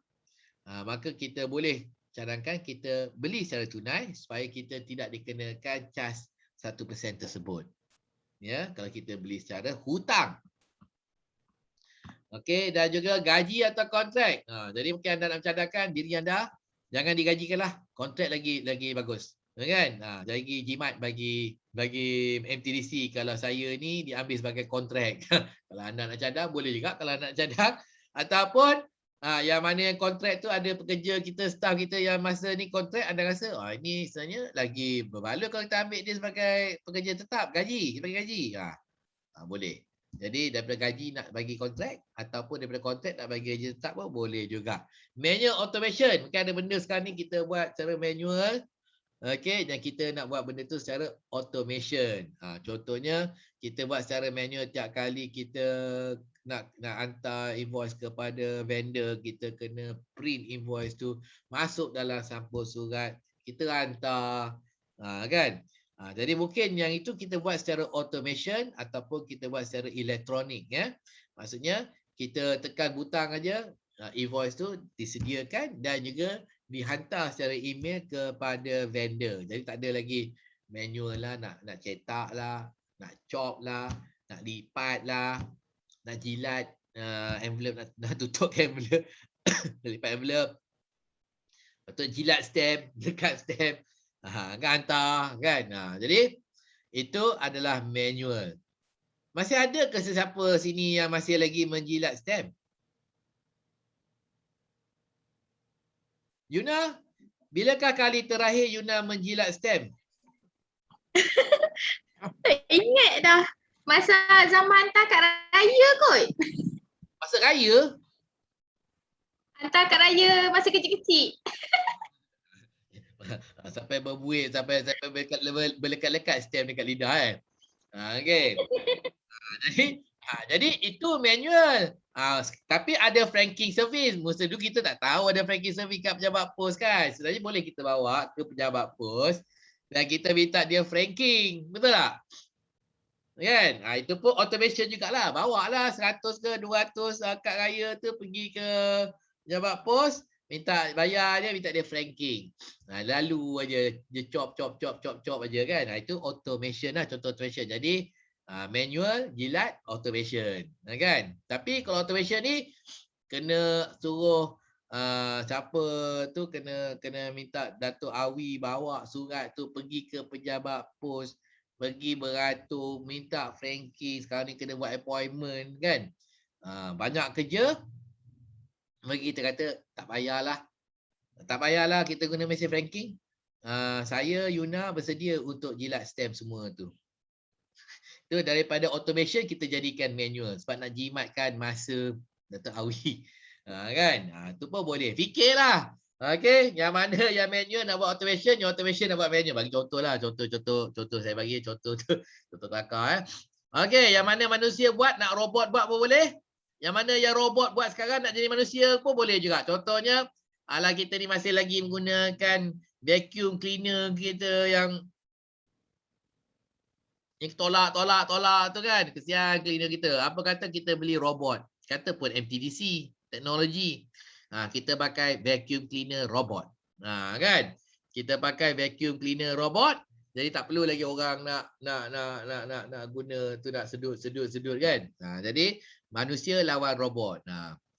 maka kita boleh cadangkan kita beli secara tunai supaya kita tidak dikenakan charge 1% tersebut. Ya, kalau kita beli secara hutang. Okey, dan juga gaji atau kontrak. Jadi mungkin anda nak cadangkan diri anda, jangan digajikanlah. Kontrak lagi bagus. Kan? Bagi jimat bagi MTDC kalau saya ni diambil sebagai kontrak. Kalau anda nak cadang boleh juga kalau nak cadang, ataupun yang mana yang kontrak tu ada pekerja kita, staff kita yang masa ni kontrak, anda rasa ini sebenarnya lagi berbaloi kalau kita ambil dia sebagai pekerja tetap, gaji, sebagai gaji. Boleh. Jadi daripada gaji nak bagi kontrak ataupun daripada kontrak nak bagi gaji tetap pun boleh juga. Manual automation, mungkin ada benda sekarang ni kita buat secara manual. Okey, dan kita nak buat benda tu secara automation. Contohnya kita buat secara manual tiap kali kita nak hantar invoice kepada vendor, kita kena print invoice tu masuk dalam sampul surat, kita hantar, kan? Jadi mungkin yang itu kita buat secara automation ataupun kita buat secara elektronik, ya. Maksudnya kita tekan butang aja, invoice tu disediakan dan juga dihantar secara email kepada vendor. Jadi tak ada lagi manual lah, nak cetak lah, nak chop lah, nak lipat lah, nak jilat envelope, nak tutup envelope, lipat envelope, lepas jilat stamp, dekat stamp, hantar kan. Jadi itu adalah manual. Masih ada ke sesiapa sini yang masih lagi menjilat stamp? Yuna, bilakah kali terakhir Yuna menjilat stamp? Ingat dah. Masa zaman hantar kad raya kot. Masa raya? Hantar kad raya masa kecil-kecil. Sampai berbuih, sampai berlekat-lekat stamp dekat lidah kan. Okey. Jadi itu manual. Tapi ada franking service. Masa dulu kita tak tahu ada franking service kat pejabat pos kan. Sebenarnya boleh kita bawa ke pejabat pos dan kita minta dia franking. Betul tak? Kan? Itu pun automation jugalah. Bawa lah 100 ke 200 kad raya tu pergi ke pejabat pos, minta bayar dia, minta dia franking. Lalu aja dia chop aja kan. Itu automation lah, contoh automation. Jadi manual, jilat, automation, kan? Tapi kalau automation ni kena suruh siapa tu kena minta Datuk Awi bawa surat tu pergi ke pejabat pos, pergi beratur, minta franking. Sekarang ni kena buat appointment kan. Banyak kerja. Bagi kita kata tak payahlah. Tak payahlah kita guna mesin franking. Saya Yuna bersedia untuk jilat stamp semua tu. Tu daripada automation kita jadikan manual sebab nak jimatkan masa Datuk Awi. Kan? Tu pun boleh. Fikirlah. Okey, yang mana yang manual nak buat automation, yang automation nak buat manual. Bagi contohlah, contoh saya bagi contoh kelakar. Okey, yang mana manusia buat nak robot buat pun boleh. Yang mana yang robot buat sekarang nak jadi manusia pun boleh juga. Contohnya, ala kita ni masih lagi menggunakan vacuum cleaner kita yang tolak tu kan. Kesian cleaner kita. Apa kata kita beli robot? Kata pun MTDC, teknologi. Kita pakai vacuum cleaner robot. Kan? Kita pakai vacuum cleaner robot. Jadi tak perlu lagi orang nak guna tu, nak sedut kan. Jadi manusia lawan robot.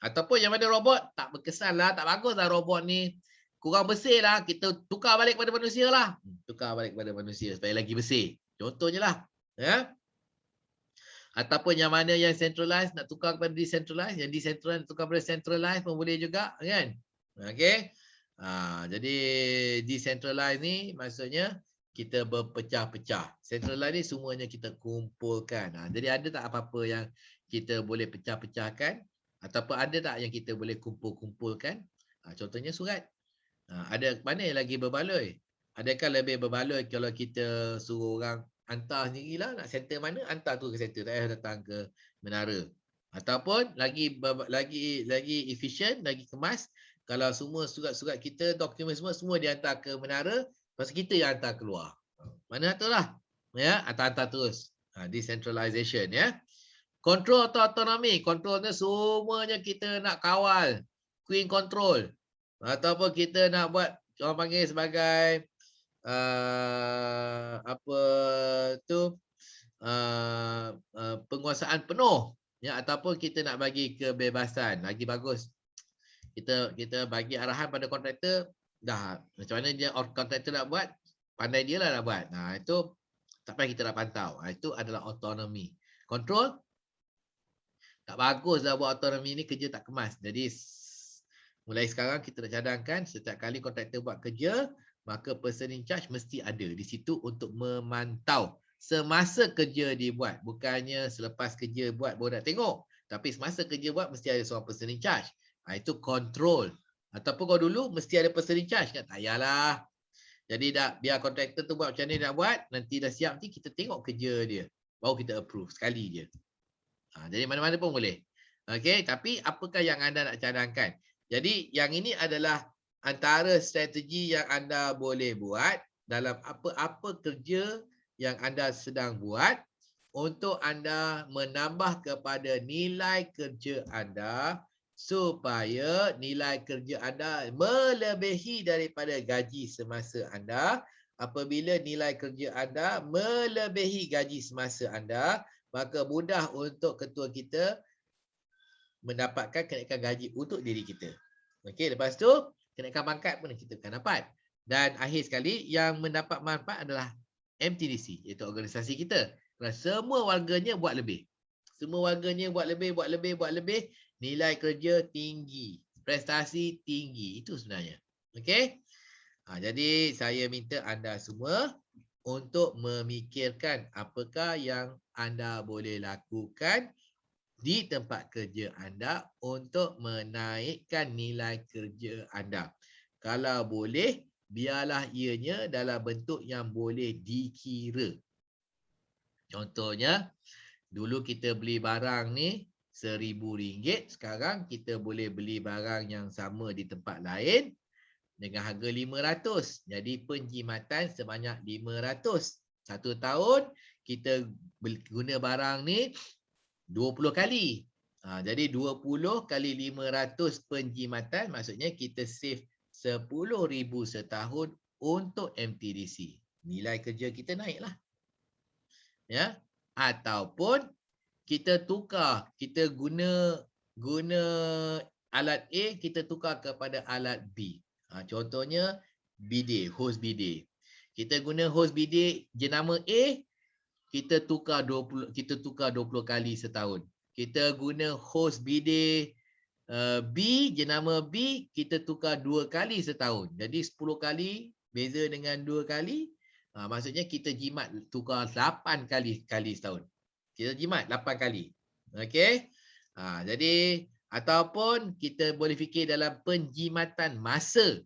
Ataupun yang mana robot tak berkesan lah, tak bagus lah robot ni. Kurang bersih lah. Kita tukar balik kepada manusia lah. Tukar balik kepada manusia supaya lagi bersih. Contohnya lah. Ya. Ataupun yang mana yang centralized nak tukar kepada decentralized, yang decentralized tukar kepada centralized pun boleh juga kan. Okey. Jadi decentralized ni maksudnya kita berpecah-pecah. Centralized ni semuanya kita kumpulkan. Jadi ada tak apa-apa yang kita boleh pecah-pecahkan ataupun ada tak yang kita boleh kumpul-kumpulkan? Contohnya surat. Ada mana yang lagi berbaloi? Adakah lebih berbaloi kalau kita suruh orang hantar sendirilah, nak center mana, hantar tu ke center, tak payah datang ke menara. Ataupun lagi efisien, lagi kemas, kalau semua surat-surat kita, dokumen semua dihantar ke menara, lepas kita yang hantar keluar. Mana tu lah. Ya, hantar terus. Decentralization ya. Control atau autonomi. Control ni semuanya kita nak kawal. Queen control. Ataupun kita nak buat, orang panggil sebagai penguasaan penuh ya, ataupun kita nak bagi kebebasan. Lagi bagus kita bagi arahan pada kontraktor, dah macam mana dia kontraktor nak buat, pandai dia lah nak buat. Itu tak payah kita nak pantau. Itu adalah autonomi. Control, tak bagus lah buat autonomi ni, kerja tak kemas. Jadi mulai sekarang kita nak cadangkan setiap kali kontraktor buat kerja, maka person in charge mesti ada di situ untuk memantau semasa kerja dibuat. Bukannya selepas kerja buat baru nak tengok. Tapi semasa kerja buat mesti ada seorang person in charge. Itu control. Ataupun kau dulu mesti ada person in charge. Tak payahlah. Jadi biar kontraktor tu buat macam mana nak buat. Nanti dah siap, nanti kita tengok kerja dia. Baru kita approve sekali je. Jadi mana-mana pun boleh. Okay, tapi apakah yang anda nak cadangkan? Jadi yang ini adalah antara strategi yang anda boleh buat dalam apa-apa kerja yang anda sedang buat untuk anda menambah kepada nilai kerja anda supaya nilai kerja anda melebihi daripada gaji semasa anda. Apabila nilai kerja anda melebihi gaji semasa anda, maka mudah untuk ketua kita mendapatkan kenaikan gaji untuk diri kita. Okey, lepas tu kenaikan pangkat pun kita akan dapat. Dan akhir sekali yang mendapat manfaat adalah MTDC, iaitu organisasi kita. Kerana semua warganya buat lebih. Semua warganya buat lebih, nilai kerja tinggi, prestasi tinggi. Itu sebenarnya. Okey? Jadi saya minta anda semua untuk memikirkan apakah yang anda boleh lakukan di tempat kerja anda untuk menaikkan nilai kerja anda. Kalau boleh, biarlah ianya dalam bentuk yang boleh dikira. Contohnya, dulu kita beli barang ni RM1,000, sekarang kita boleh beli barang yang sama di tempat lain dengan harga RM500. Jadi penjimatan sebanyak RM500. 1 tahun kita guna barang ni 20 kali. Jadi 20 kali 500 penjimatan, maksudnya kita save RM10,000 setahun untuk MTDC. Nilai kerja kita naiklah. Ya, ataupun kita tukar, kita guna alat A, kita tukar kepada alat B. Contohnya bidet, hose bidet. Kita guna hose bidet jenama A, kita tukar 20 kali setahun. Kita guna hose bidet B, jenama B, kita tukar 2 kali setahun. Jadi 10 kali beza dengan 2 kali. Maksudnya kita jimat tukar 8 kali setahun. Kita jimat 8 kali. Okey. Jadi ataupun kita boleh fikir dalam penjimatan masa.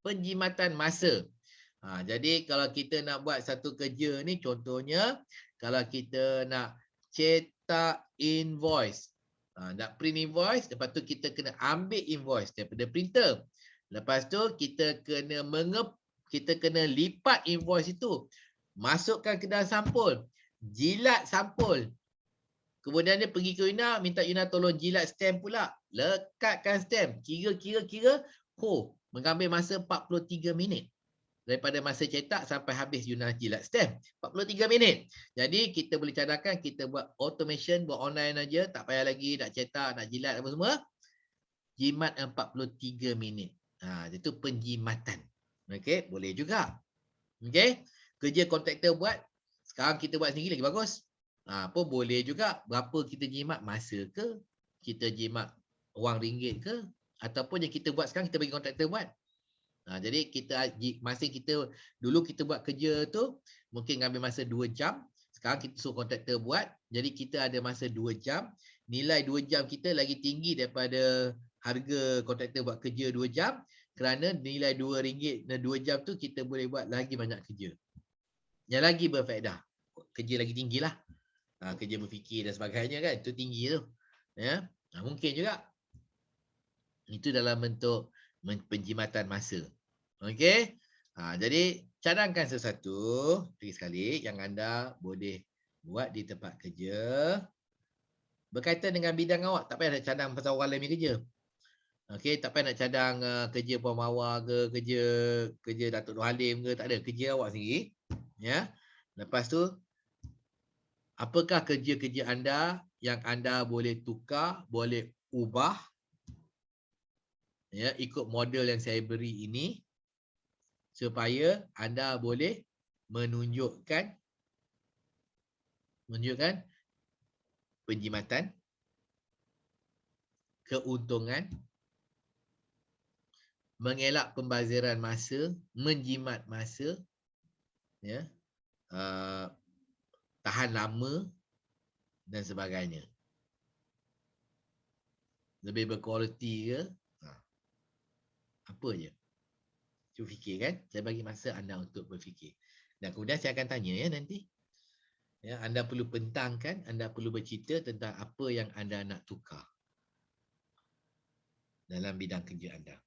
Penjimatan masa. Jadi kalau kita nak buat satu kerja ni, contohnya kalau kita nak cetak invoice. Nak print invoice, lepas tu kita kena ambil invoice daripada printer. Lepas tu kita kena lipat invoice itu, masukkan ke dalam sampul, jilat sampul. Kemudian dia pergi ke Yuna, minta Yuna tolong jilat stamp pula. Lekatkan stamp. Kira, mengambil masa 43 minit. Daripada masa cetak sampai habis Yuna jilat stamp. 43 minit. Jadi kita boleh cadangkan, kita buat automation, buat online aja, tak payah lagi nak cetak, nak jilat apa semua. Jimat 43 minit. Itu penjimatan. Okey, boleh juga. Okey, kerja kontraktor buat, sekarang kita buat sendiri lagi bagus. Pun boleh juga. Berapa kita jimat, masa ke, kita jimat wang ringgit ke, ataupun yang kita buat sekarang kita bagi kontraktor buat. Jadi masa kita dulu kita buat kerja tu mungkin ngambil masa 2 jam. Sekarang kita suruh kontraktor buat. Jadi kita ada masa 2 jam. Nilai 2 jam kita lagi tinggi daripada harga kontraktor buat kerja 2 jam. Kerana nilai RM2 dan 2 jam tu kita boleh buat lagi banyak kerja. Yang lagi berfaedah. Kerja lagi tinggilah. Kerja berfikir dan sebagainya kan. Itu tinggi tu. Ya. Mungkin juga. Itu dalam bentuk penjimatan masa. Okey. Jadi cadangkan sesuatu sekali yang anda boleh buat di tempat kerja berkaitan dengan bidang awak. Tak payah nak cadang pasal orang lain punya kerja. Okey, tak payah nak cadang kerja Puan Mawar ke, kerja Datuk Nur Halim ke, tak ada. Kerja awak sendiri. Ya. Lepas tu, apakah kerja-kerja anda yang anda boleh tukar, boleh ubah, ya, ikut model yang saya beri ini, supaya anda boleh menunjukkan penjimatan, keuntungan, mengelak pembaziran masa, menjimat masa, ya, tahan lama dan sebagainya. Lebih berkualiti ke? Apa je? Cuba fikir kan? Saya bagi masa anda untuk berfikir. Dan kemudian saya akan tanya ya nanti. Ya, anda perlu bentangkan, anda perlu bercerita tentang apa yang anda nak tukar dalam bidang kerja anda.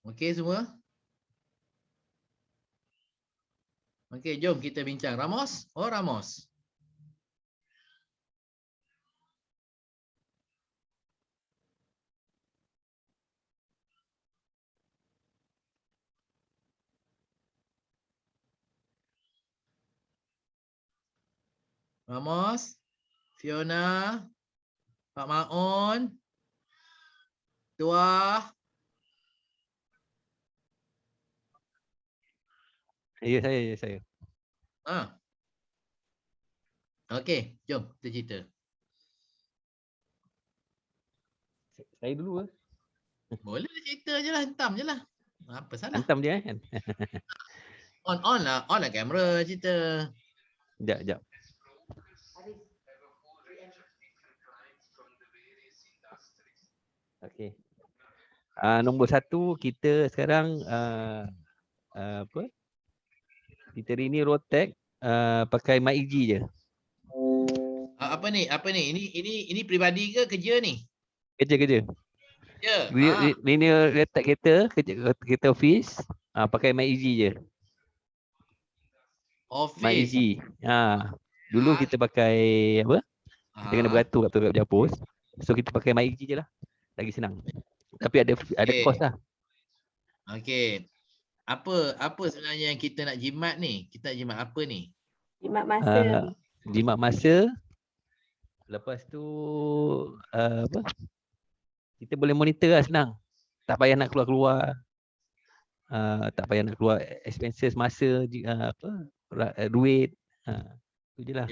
Okey semua? Okey, jom kita bincang. Ramos? Oh, Ramos. Ramos, Fiona, Pak Maun, Tuah. Ya, saya. Ah. Okey, jom kita cerita. Saya dulu. Boleh cerita je lah, hentam je lah. Apa salah? Hantam je kan. On lah kamera cerita. Sekejap. Okey. Nombor 1 kita sekarang apa? Kita hari ni Rotek pakai MyEG je. Apa ni? Ini peribadi ke kerja ni? Kerja. Ya. Ini letak kereta office pakai MyEG je. Office. MyEG. Dulu kita pakai apa? Kita kena beratur kat Japos. So kita pakai MyEG je lah. Lagi senang. Tapi ada kos lah. Okey. Apa sebenarnya yang kita nak jimat ni? Kita nak jimat apa ni? Jimat masa. Jimat masa. Lepas tu apa? Kita boleh monitor lah, senang. Tak payah nak keluar-keluar. Tak payah nak keluar expenses masa duit. Itu je lah.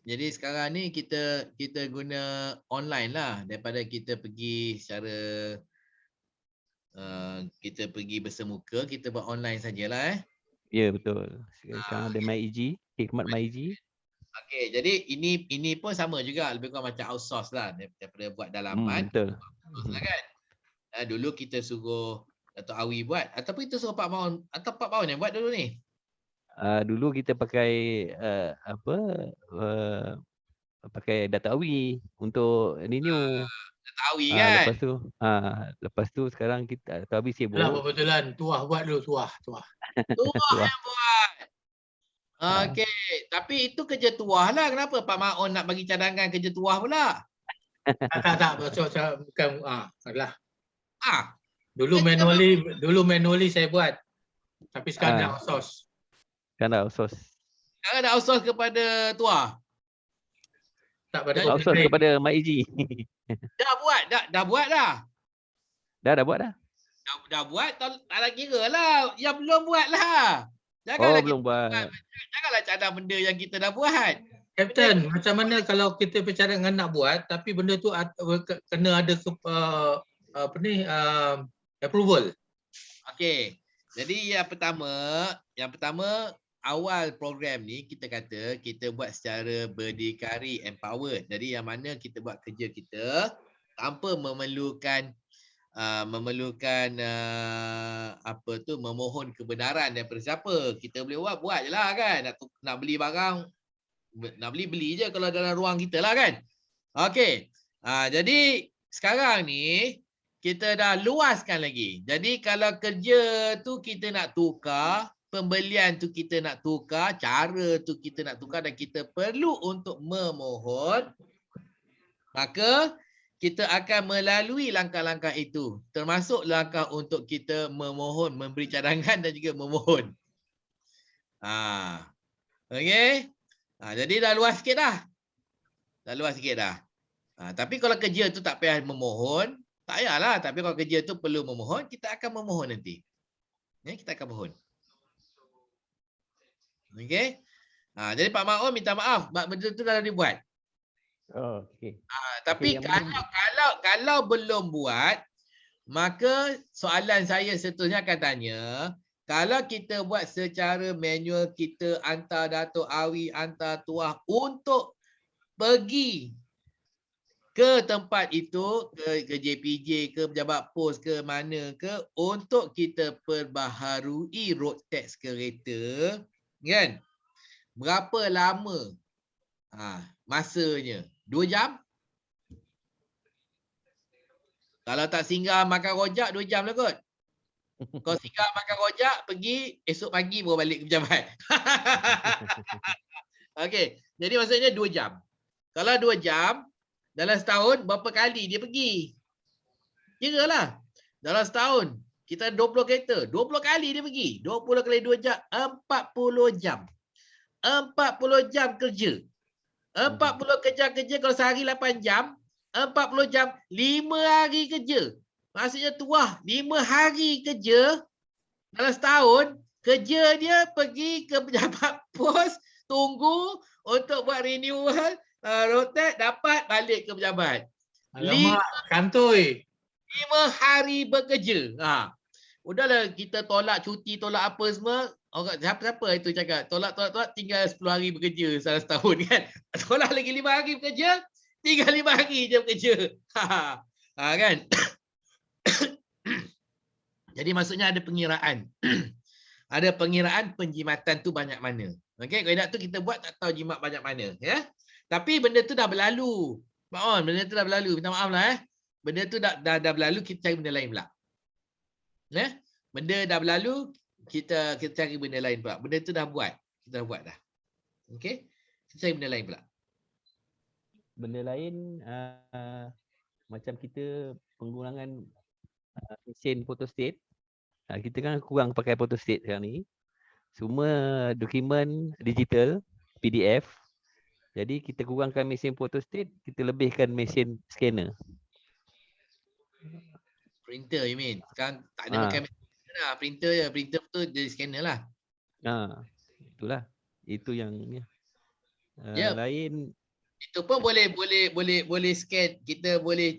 Jadi sekarang ni kita guna online lah daripada kita pergi secara kita pergi bersemuka, kita buat online sajalah. Ya, betul. Sekarang ada MyEG, khidmat MyEG. Okey, jadi ini pun sama juga, lebih kurang macam outsource lah daripada buat dalaman. Betul. Kan? Dulu kita suruh Dato' Awi buat ataupun kita suruh Pak Maun atau Pak Maun yang buat dulu ni. Dulu kita pakai pakai Dato' Awi untuk renew. Dato' Awi kan. Lepas tu sekarang kita Dato' Awi sibuk. Alah, kebetulan Tuah buat dulu, Tuah. Tuah yang buat. Okey, tapi itu kerja Tuah lah. Kenapa Pak Maun nak bagi cadangan kerja Tuah pula? Tak. Bukan adalah. Dulu kerja manually saya buat. Tapi sekarang dah outsource. Sekarang dah outsource kepada Tuah. Tak pada outsource kepada MyEG. Dah buat dah. Dah buat dah. Dah buat, tak nak kira lah. Yang belum buat lah. Belum buat. Janganlah cadang benda yang kita dah buat. Captain, macam mana kalau kita bercadangan nak buat tapi benda tu kena ada approval? Okey. Jadi yang pertama awal program ni kita kata kita buat secara berdikari, empowered. Jadi yang mana kita buat kerja kita tanpa memerlukan memohon kebenaran daripada siapa. Kita boleh buat je lah kan. Nak beli barang, nak beli je kalau dalam ruang kita lah kan. Okey. Jadi sekarang ni kita dah luaskan lagi. Jadi kalau kerja tu kita nak tukar, pembelian tu kita nak tukar, cara tu kita nak tukar dan kita perlu untuk memohon, maka kita akan melalui langkah-langkah itu. Termasuk langkah untuk kita memohon, memberi cadangan dan juga memohon. Okey. Jadi dah luas sikit dah. Tapi kalau kerja tu tak payah memohon, tak payahlah. Tapi kalau kerja tu perlu memohon, kita akan memohon nanti. Kita akan mohon. Okey. Jadi Pak Maun minta maaf, benda tu dah dibuat. Okey. Tapi kalau belum buat, maka soalan saya seterusnya akan tanya, kalau kita buat secara manual, kita hantar Dato' Awi, hantar Tuah untuk pergi ke tempat itu, ke JPJ, ke pejabat pos, ke mana ke, untuk kita perbaharui road tax kereta, kan? Berapa lama masanya? 2 jam? Kalau tak singgah makan rojak 2 jam lah kot. Kau singgah makan rojak, pergi esok pagi baru balik ke pejabat. Okey, jadi maksudnya 2 jam. Kalau 2 jam, dalam setahun berapa kali dia pergi? Kiralah. Dalam setahun, kita 20 kereta. 20 kali dia pergi. 20 kali 2 jam, 40 jam. 40 jam kerja. 40 kerja kalau sehari 8 jam, 40 jam, 5 hari kerja. Maksudnya tuah, 5 hari kerja dalam setahun, kerja dia pergi ke pejabat pos, tunggu untuk buat renewal, rotate, dapat balik ke pejabat. Alamak, kantoi. 5 hari bekerja. Udahlah kita tolak cuti, tolak apa semua. Orang siapa itu cakap tolak tinggal 10 hari bekerja salah setahun kan. Tolak lagi 5 hari bekerja, tinggal 5 hari je bekerja. Kan? Jadi maksudnya ada pengiraan. Ada pengiraan penjimatan tu banyak mana. Okey, kaedah tu kita buat tak tahu jimat banyak mana, ya. Tapi benda tu dah berlalu. Pak On, benda tu dah berlalu. Minta maaf lah Benda tu dah berlalu, kita cari benda lain pula. Ya? Benda dah berlalu, kita cari benda lain pula. Benda tu dah buat. Kita dah buat dah. Okey? Kita cari benda lain pula. Benda lain macam kita penggunaan mesin photostat. Kita kan kurang pakai photostat sekarang ni. Semua dokumen digital, PDF. Jadi kita kurangkan mesin photostat, kita lebihkan mesin scanner. Printer you mean? Sekarang tak ada pakai mesin lah. Printer je. Printer tu jadi scanner lah. Itulah. Itu yang lain. Itu pun boleh scan. Kita boleh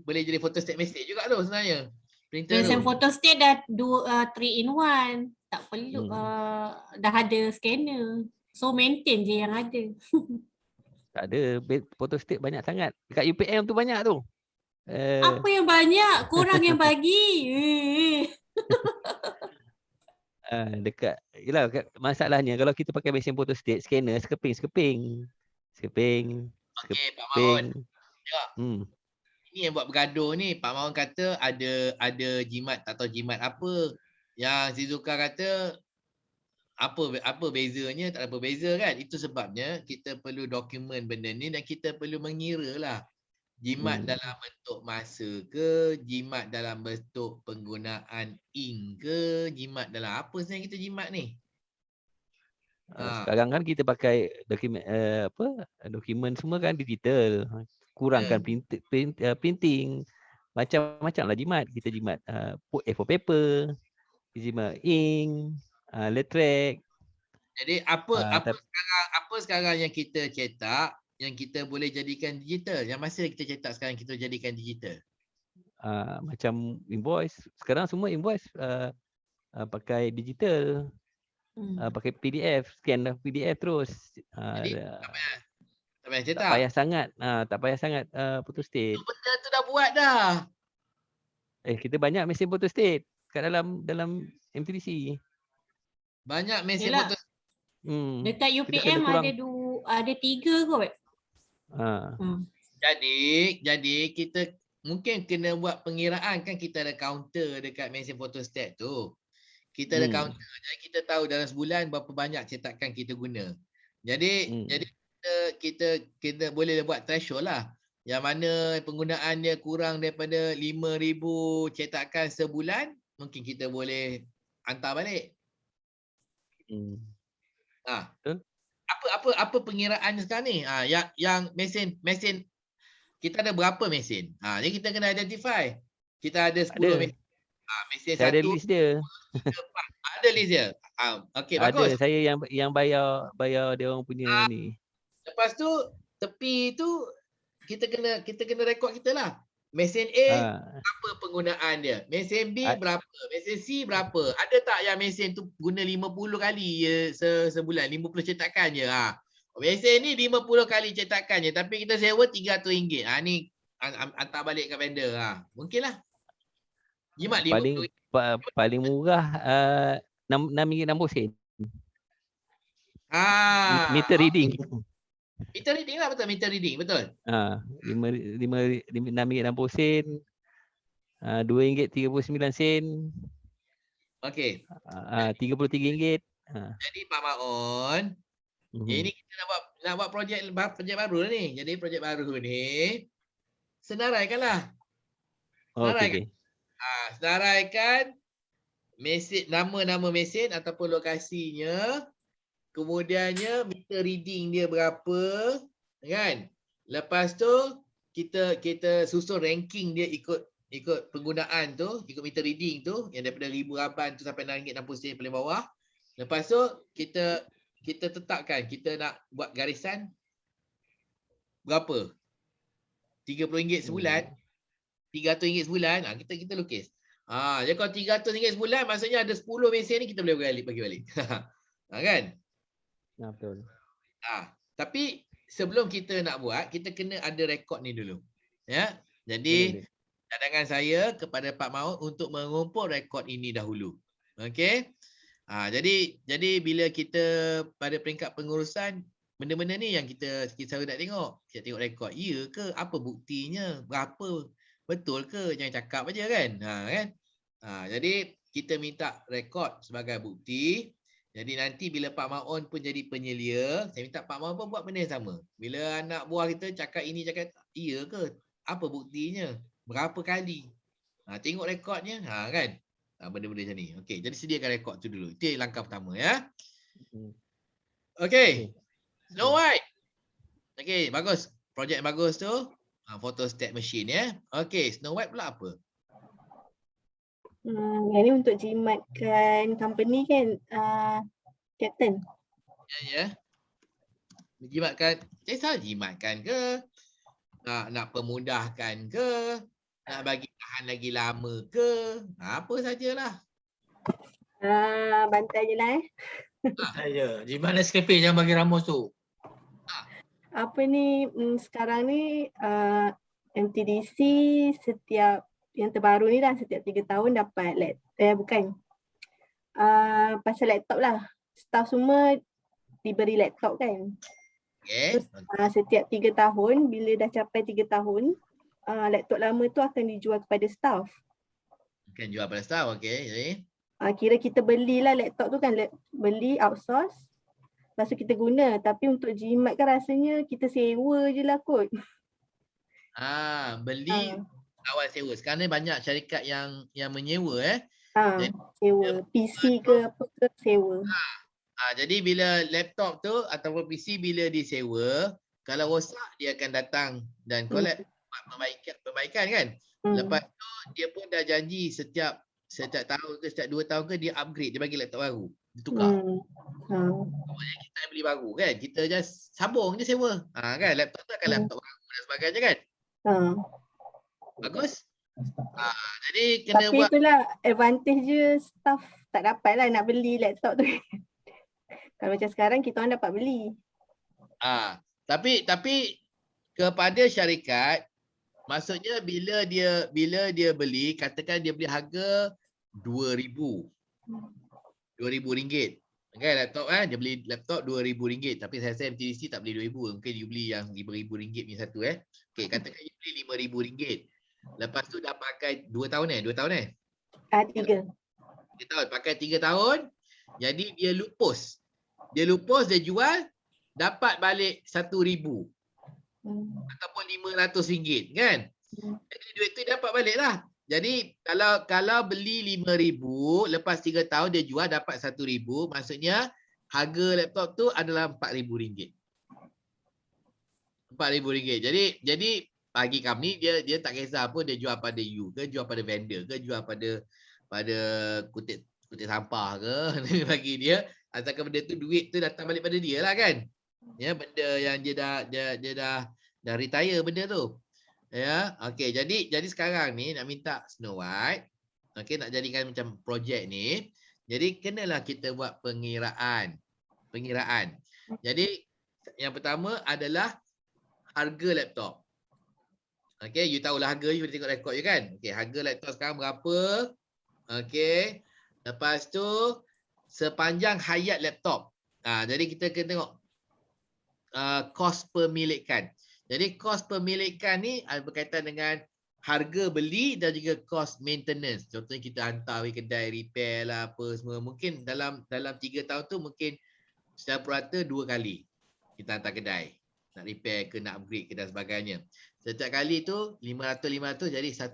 jadi photostat message juga tu sebenarnya. Printer Mesin tu. photostat dah 3 in 1. Tak perlu dah ada scanner. So maintain je yang ada. Tak ada. Photostat banyak sangat. Dekat UPM tu banyak tu. Apa yang banyak? Korang yang bagi. Dekat, yelah, masalahnya kalau kita pakai mesin photostat, scanner, skeping. Okey, Pak Maun. Ya. Ini yang buat bergaduh ni. Pak Maun kata ada jimat, tak tahu jimat apa. Yang Zizuka kata apa bezanya, tak ada apa beza kan. Itu sebabnya kita perlu dokumen benda ni dan kita perlu mengira lah. Jimat dalam bentuk masa ke, jimat dalam bentuk penggunaan ink ke, jimat dalam apa sebenarnya kita jimat ni? Sekarang kan kita pakai dokumen semua kan digital. Kurangkan printing. Macam-macam lah jimat. Kita jimat A4 paper, jimat ink, letrek. Jadi apa sekarang yang kita cetak yang kita boleh jadikan digital? Yang masa kita cetak sekarang kita jadikan digital? Macam invoice. Sekarang semua invoice pakai digital. Pakai PDF, scan PDF terus. Jadi tak payah cetak. Tak payah sangat photostat. Benda tu dah buat dah. Kita banyak mesin photostat kat dalam MTDC. Banyak mesin Yelah. photostat. Dekat UPM ada 3 kot. Jadi kita mungkin kena buat pengiraan kan, kita ada counter dekat mesin photostat tu. Kita ada counter, jadi kita tahu dalam sebulan berapa banyak cetakan kita guna. Jadi kita boleh buat threshold lah. Yang mana penggunaan dia kurang daripada 5,000 cetakan sebulan, mungkin kita boleh hantar balik. Apa pengiraannya sekarang ni? Yang mesin kita ada berapa mesin? Ni kita kena identify. Kita ada 10 mesin. Mesin saya satu. ada list dia. Ada list dia. Okey, bagus. Ada saya yang bayar dia orang punya ni. Lepas tu tepi tu kita kena rekod kita lah. Mesin A berapa penggunaan dia? Mesin B berapa? Mesin C berapa? Ada tak yang mesin tu guna 50 kali sebulan, 50 cetakan je. Mesin ni 50 kali cetakan je tapi kita sewa RM300. Ni hantar balik ke vendor. Mungkinlah. Jimat paling murah RM6.60. Meter reading. Meter reading lah, betul, meter reading, betul. RM6.60. RM2.39. Okey. RM33. Jadi Pak Maon, ini kita nak buat projek baru lah ni. Jadi projek baru ni senaraikanlah. Okey. Senaraikan mesin, nama mesin ataupun lokasinya, kemudiannya meter reading dia berapa, kan? Lepas tu kita susun ranking dia ikut penggunaan tu, ikut meter reading tu, yang daripada RM1,000 tu sampai RM6.60 paling bawah. Lepas tu kita tetapkan kita nak buat garisan berapa? RM30 sebulan, RM300 sebulan, kita lukis. Jadi kalau RM300 sebulan, maksudnya ada 10 mesin ni kita boleh bagi balik. Kan? Betul. Tapi sebelum kita nak buat, kita kena ada rekod ni dulu. Ya. Jadi cadangan saya kepada Pak Maud untuk mengumpul rekod ini dahulu. Okey. Jadi bila kita pada peringkat pengurusan, benda-benda ni yang kita selalu nak tengok. Kita tengok rekod. Ya ke? Apa buktinya? Berapa? Betul ke? Jangan cakap aja kan? Jadi kita minta rekod sebagai bukti. Jadi nanti bila Pak Maon pun jadi penyelia, saya minta Pak Maon pun buat benda yang sama. Bila anak buah kita cakap ini, cakap iya ke? Apa buktinya? Berapa kali? Tengok rekodnya. Kan? Benda-benda macam ni. Okey, jadi sediakan rekod tu dulu. Itu langkah pertama ya. Okey. Snow White. Okey, bagus. Projek bagus tu. Photostat machine ya. Okey, Snow White pula apa? Yang ni untuk jimatkan company kan, Captain. Ya. Jimatkan. Salah jimatkan ke? Nak pemudahkan ke? Nak bagi tahan lagi lama ke? Apa sajalah. Bantai je lah Saya. Jimat Nescafe jangan bagi Ramos tu. Apa ni, sekarang ni MTDC setiap yang terbaru ni dah setiap 3 tahun dapat pasal laptop lah. Staff semua diberi laptop kan. Okay. Terus setiap 3 tahun, bila dah capai 3 tahun, laptop lama tu akan dijual kepada staff. Akan jual pada staff, okey. Jadi Kira kita belilah laptop tu kan, beli outsource. Lepas tu kita guna. Tapi untuk jimat kan rasanya kita sewa je lah kot. Beli awal sewa. Sekarang ni banyak syarikat yang menyewa Sewa. PC ke apa ke sewa. Jadi bila laptop tu ataupun PC bila disewa, kalau rosak dia akan datang dan collect perbaikan kan. Lepas tu dia pun dah janji setiap tahun ke setiap 2 tahun ke dia upgrade, dia bagi laptop baru. Ditukar. Kita beli baru kan. Kita just sambung je sewa. Kan laptop tu akan laptop baru dan sebagainya kan. Bagus. Jadi kena Tapi buat. itulah advantage je staff tak dapat lah nak beli laptop tu. Kalau macam sekarang kita orang dapat beli. Tapi kepada syarikat, maksudnya bila dia beli, katakan dia beli harga RM2,000. Kan laptop kan, dia beli laptop RM2,000. Tapi saya rasa MTDC tak beli RM2,000. Mungkin dia beli yang RM5,000 punya satu Okey, katakan dia beli RM5,000. Lepas tu dah pakai 2 tahun 3 tahun, pakai 3 tahun. Jadi dia lupus, dia jual, dapat balik RM1,000 ataupun RM500 kan. Jadi duit tu dapat balik lah. Jadi kalau beli RM5,000, lepas 3 tahun dia jual dapat RM1,000, maksudnya harga laptop tu adalah RM4,000. RM4,000. Jadi bagi kami dia tak kisah apa dia jual pada you ke, jual pada vendor ke, jual pada kutip sampah ke. Bagi dia, asalkan benda tu duit tu datang balik pada dia lah kan. Ya, benda yang dia dah retire benda tu. Ya, okey. Jadi sekarang ni nak minta Snow White, okey, nak jadikan macam projek ni. Jadi kenalah kita buat pengiraan. Jadi yang pertama adalah harga laptop. Okey, you tahulah harga, you boleh tengok rekod je kan. Okey, harga laptop sekarang berapa? Okey. Lepas tu sepanjang hayat laptop. Jadi kita kena tengok kos pemilikan. Jadi kos pemilikan ni berkaitan dengan harga beli dan juga cost maintenance. Contohnya kita hantar pergi kedai repair lah apa semua. Mungkin dalam 3 tahun tu mungkin secara purata 2 kali kita hantar kedai. Nak repair ke nak upgrade ke dan sebagainya. Setiap kali tu 500 jadi 1,000.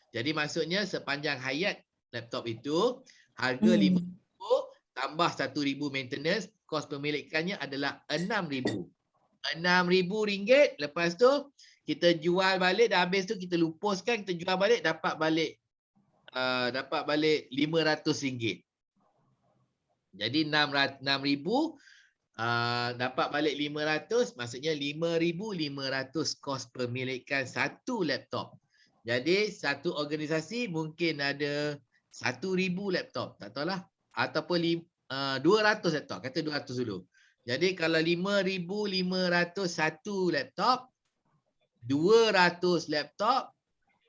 Jadi maksudnya sepanjang hayat laptop itu harga 5,000 tambah 1,000 maintenance, kos pemilikannya adalah 6,000. RM6,000. Lepas tu kita jual balik, dah habis tu kita lupuskan, kita jual balik dapat balik RM500. Jadi 6,000 dapat balik 500, maksudnya 5,500 kos pemilikan satu laptop. Jadi satu organisasi mungkin ada 1,000 laptop, tak tahulah, ataupun 200 laptop, kata 200 dulu. Jadi kalau 5,500 satu laptop, 200 laptop,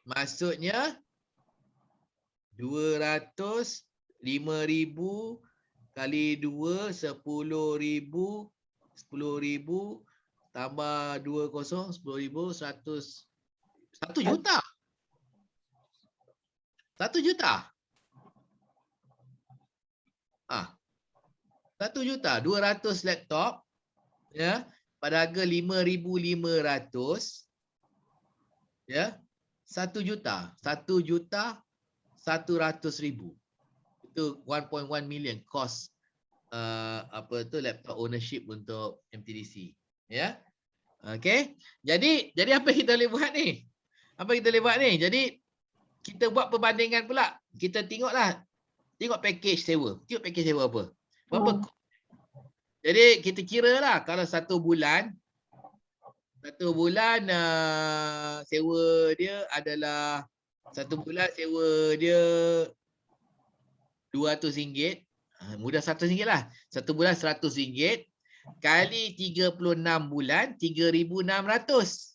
maksudnya 200, 5,000 kali 2, 10,000, 10,000 tambah 20, 10,000, 100, 1 juta. 1 juta. 1 juta, 200 laptop ya, pada harga 5,500 ya, 1 juta, 1,100,000. Itu 1.1 million cost laptop ownership untuk MTDC ya. Okey. Jadi apa kita boleh buat ni? Jadi kita buat perbandingan pula. Kita tengok package sewa. Tengok package sewa apa? Berapa? Jadi kita kira lah kalau satu bulan sewa dia adalah RM200. Mudah RM100 lah. Satu bulan RM100 kali 36 bulan 3,600.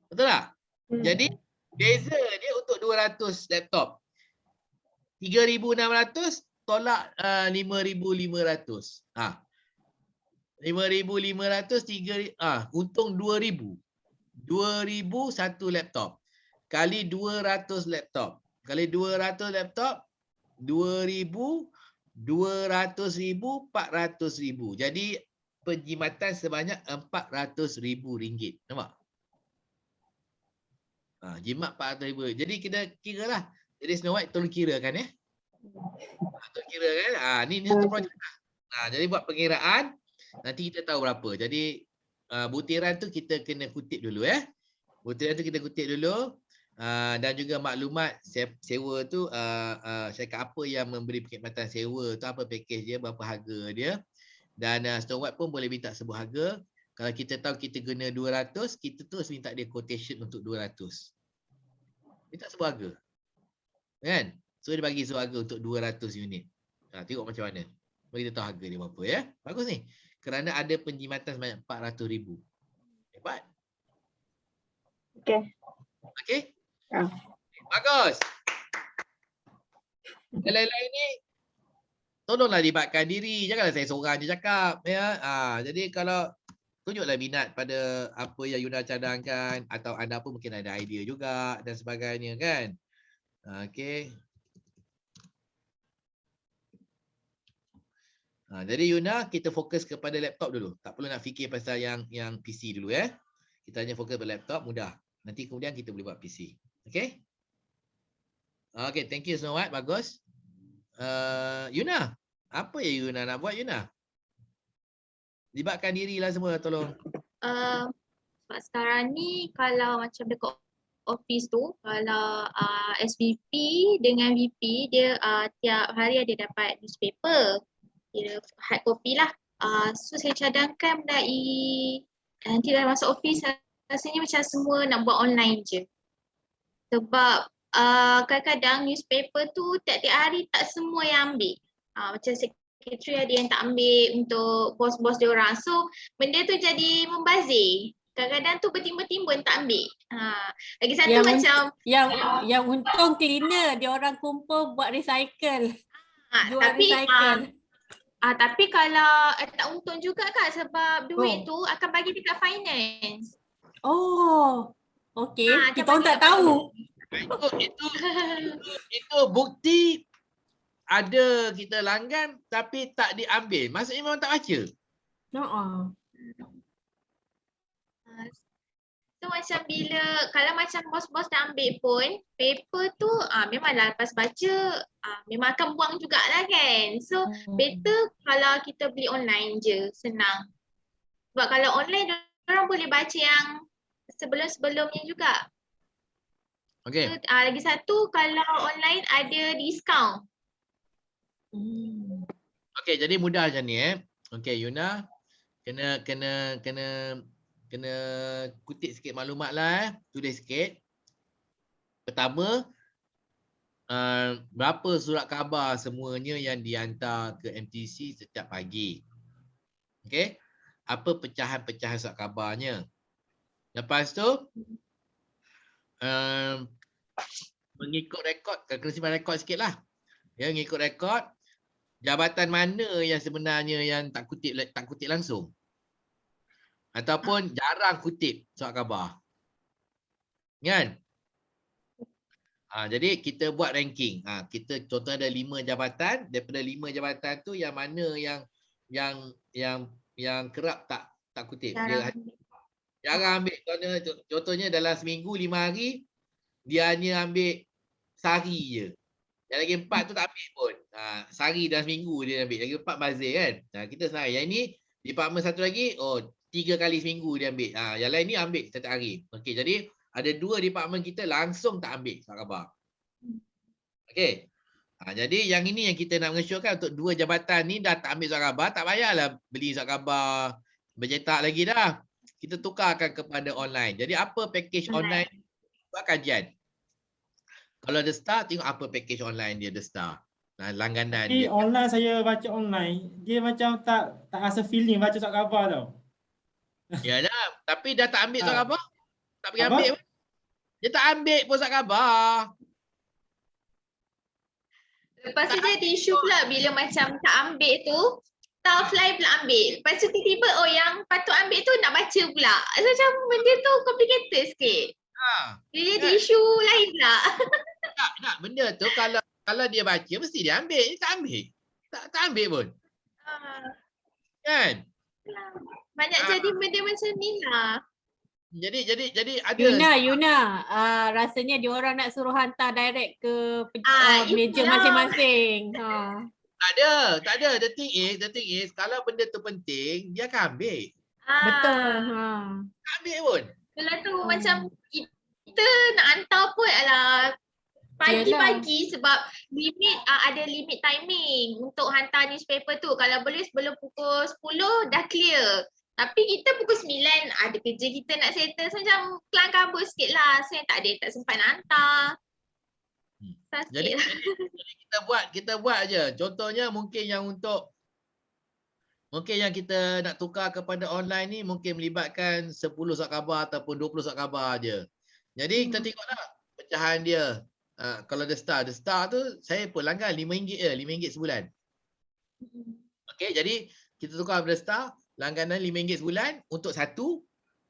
Betul tak? Jadi beza dia untuk 200 laptop. 3,600 tolak 5,500. 5,500 untung 2,000. 2,000 satu laptop. Kali 200 laptop. 2,000, 200,000, 400,000. Jadi penjimatan sebanyak RM400,000. Nampak? Jimat RM400,000. Jadi kita kira lah. Jadi Snow White tolong kira kan ya? Tolong kira kan? Ni satu projek. Jadi buat pengiraan. Nanti kita tahu berapa. Jadi butiran tu kita kena kutip dulu ya. Dan juga maklumat sewa tu, syarikat apa yang memberi perkhidmatan sewa tu, apa package dia, berapa harga dia. Dan Snow White pun boleh minta sebuah harga. Kalau kita tahu kita guna 200, kita terus minta dia quotation untuk 200. Minta sebuah harga. Kan? So dia bagi sebuah harga untuk 200 unit. Tengok macam mana. Bagi kita tahu harga dia berapa ya. Bagus ni. Kerana ada penjimatan sebanyak 400,000. Hebat. Okey. Bagus. Yang lain-lain ni tolonglah libatkan diri. Janganlah saya seorang je cakap ya. Jadi kalau tunjuklah minat pada apa yang Yuna cadangkan, atau anda pun mungkin ada idea juga dan sebagainya kan. Okey. Jadi Yuna, kita fokus kepada laptop dulu. Tak perlu nak fikir pasal yang PC dulu ya. Kita hanya fokus pada laptop, mudah. Nanti kemudian kita boleh buat PC. Okey? Okey, thank you Snow White. Bagus. Yuna, apa yang Yuna nak buat Yuna? Libatkan dirilah semua tolong. Sebab sekarang ni kalau macam dekat office tu, kalau SVP dengan VP dia tiap hari ada dapat newspaper. Dia hard copy lah. So saya cadangkan nanti dah masuk office rasanya macam semua nak buat online je. Sebab kadang-kadang newspaper tu tiap-tiap hari tak semua yang ambil. Macam secretary ada yang tak ambil untuk bos-bos dia orang. So benda tu jadi membazir. Kadang-kadang tu bertimbun-timbun tak ambil. Lagi satu yang untung cleaner dia orang kumpul buat recycle. Recycle. Tapi kalau tak untung juga kan sebab duit tu akan bagi dekat finance. Okey, kita orang tak tahu. Itu bukti ada kita langgan tapi tak diambil. Maksudnya memang tak baca. So macam bila kalau macam bos-bos dah ambil pun paper tu memanglah lepas baca memang akan buang jugalah kan. So better kalau kita beli online je, senang. Sebab kalau online orang boleh baca yang sebelum-sebelumnya juga. Okey. So, lagi satu kalau online ada diskaun. Okey, jadi mudah macam ni Okey, Yuna kena kutip sikit maklumat lah tulis sikit. Pertama, berapa surat khabar semuanya yang dihantar ke MTC setiap pagi. Okey? Apa pecahan-pecahan surat khabarnya. Lepas tu mengikut rekod, kena simpan rekod sikit lah. Ya, mengikut rekod jabatan mana yang sebenarnya yang tak kutip langsung. Ataupun jarang kutip surat khabar. Kan? Jadi kita buat ranking. Kita contoh ada 5 jabatan, daripada 5 jabatan tu yang mana yang kerap tak kutip. Jarang ambil. Contohnya dalam seminggu 5 hari dia hanya ambil sehari je. Yang lagi 4 tu tak ambil pun. Sehari dalam seminggu dia ambil. Lagi 4 bazir kan. Kita senang. Yang ni department satu lagi 3 kali seminggu dia ambil. Yang lain ni ambil setiap hari. Okey, jadi ada 2 department kita langsung tak ambil surat khabar. Okey. Jadi yang ini yang kita nak mengesyorkan untuk 2 jabatan ni dah tak ambil surat khabar, tak payahlah beli surat khabar bercetak lagi dah. Kita tukarkan kepada online. Jadi apa package online? Buat kajian. Kalau The Star, tengok apa package online dia The Star. Langganan Tapi dia. online saya baca online, dia macam tak rasa feeling baca surat khabar tau. Yalah, tapi dah tak ambil surat khabar. Tak pergi Apa? ambil pun. Dia tak ambil pun surat khabar. Lepas tu jadi isu pula bila macam tak ambil tu, staff lain pula ambil. Lepas tu tiba-tiba yang patut ambil tu nak baca pula. So, macam benda tu complicated sikit. Dia jadi isu lain pula. Tak, benda tu kalau dia baca mesti dia ambil. Dia tak ambil. Tak ambil pun. Kan? Banyak jadi benda macam ni lah. Jadi ada Yuna, rasanya diorang nak suruh hantar direct ke meja itulah. masing-masing. Tak ada. The thing is kalau benda tu penting, dia akan ambil. Betul. Tak ambil pun. Kalau tu macam kita nak hantar pun pagi-pagi sebab limit ada limit timing untuk hantar newspaper tu. Kalau boleh sebelum pukul 10 dah clear. Tapi kita pukul 9 ada kerja kita nak settle. So macam kelang kabut sikit lah. So yang tak sempat nak hantar. Jadi kita buat je. Contohnya mungkin yang kita nak tukar kepada online ni mungkin melibatkan 10 surat khabar ataupun 20 surat khabar je. Jadi kita tengoklah pecahan dia. Kalau The Star tu saya pun langgan RM5 je, RM5 sebulan. Okey, jadi kita tukar The Star, langganan RM5 sebulan untuk satu.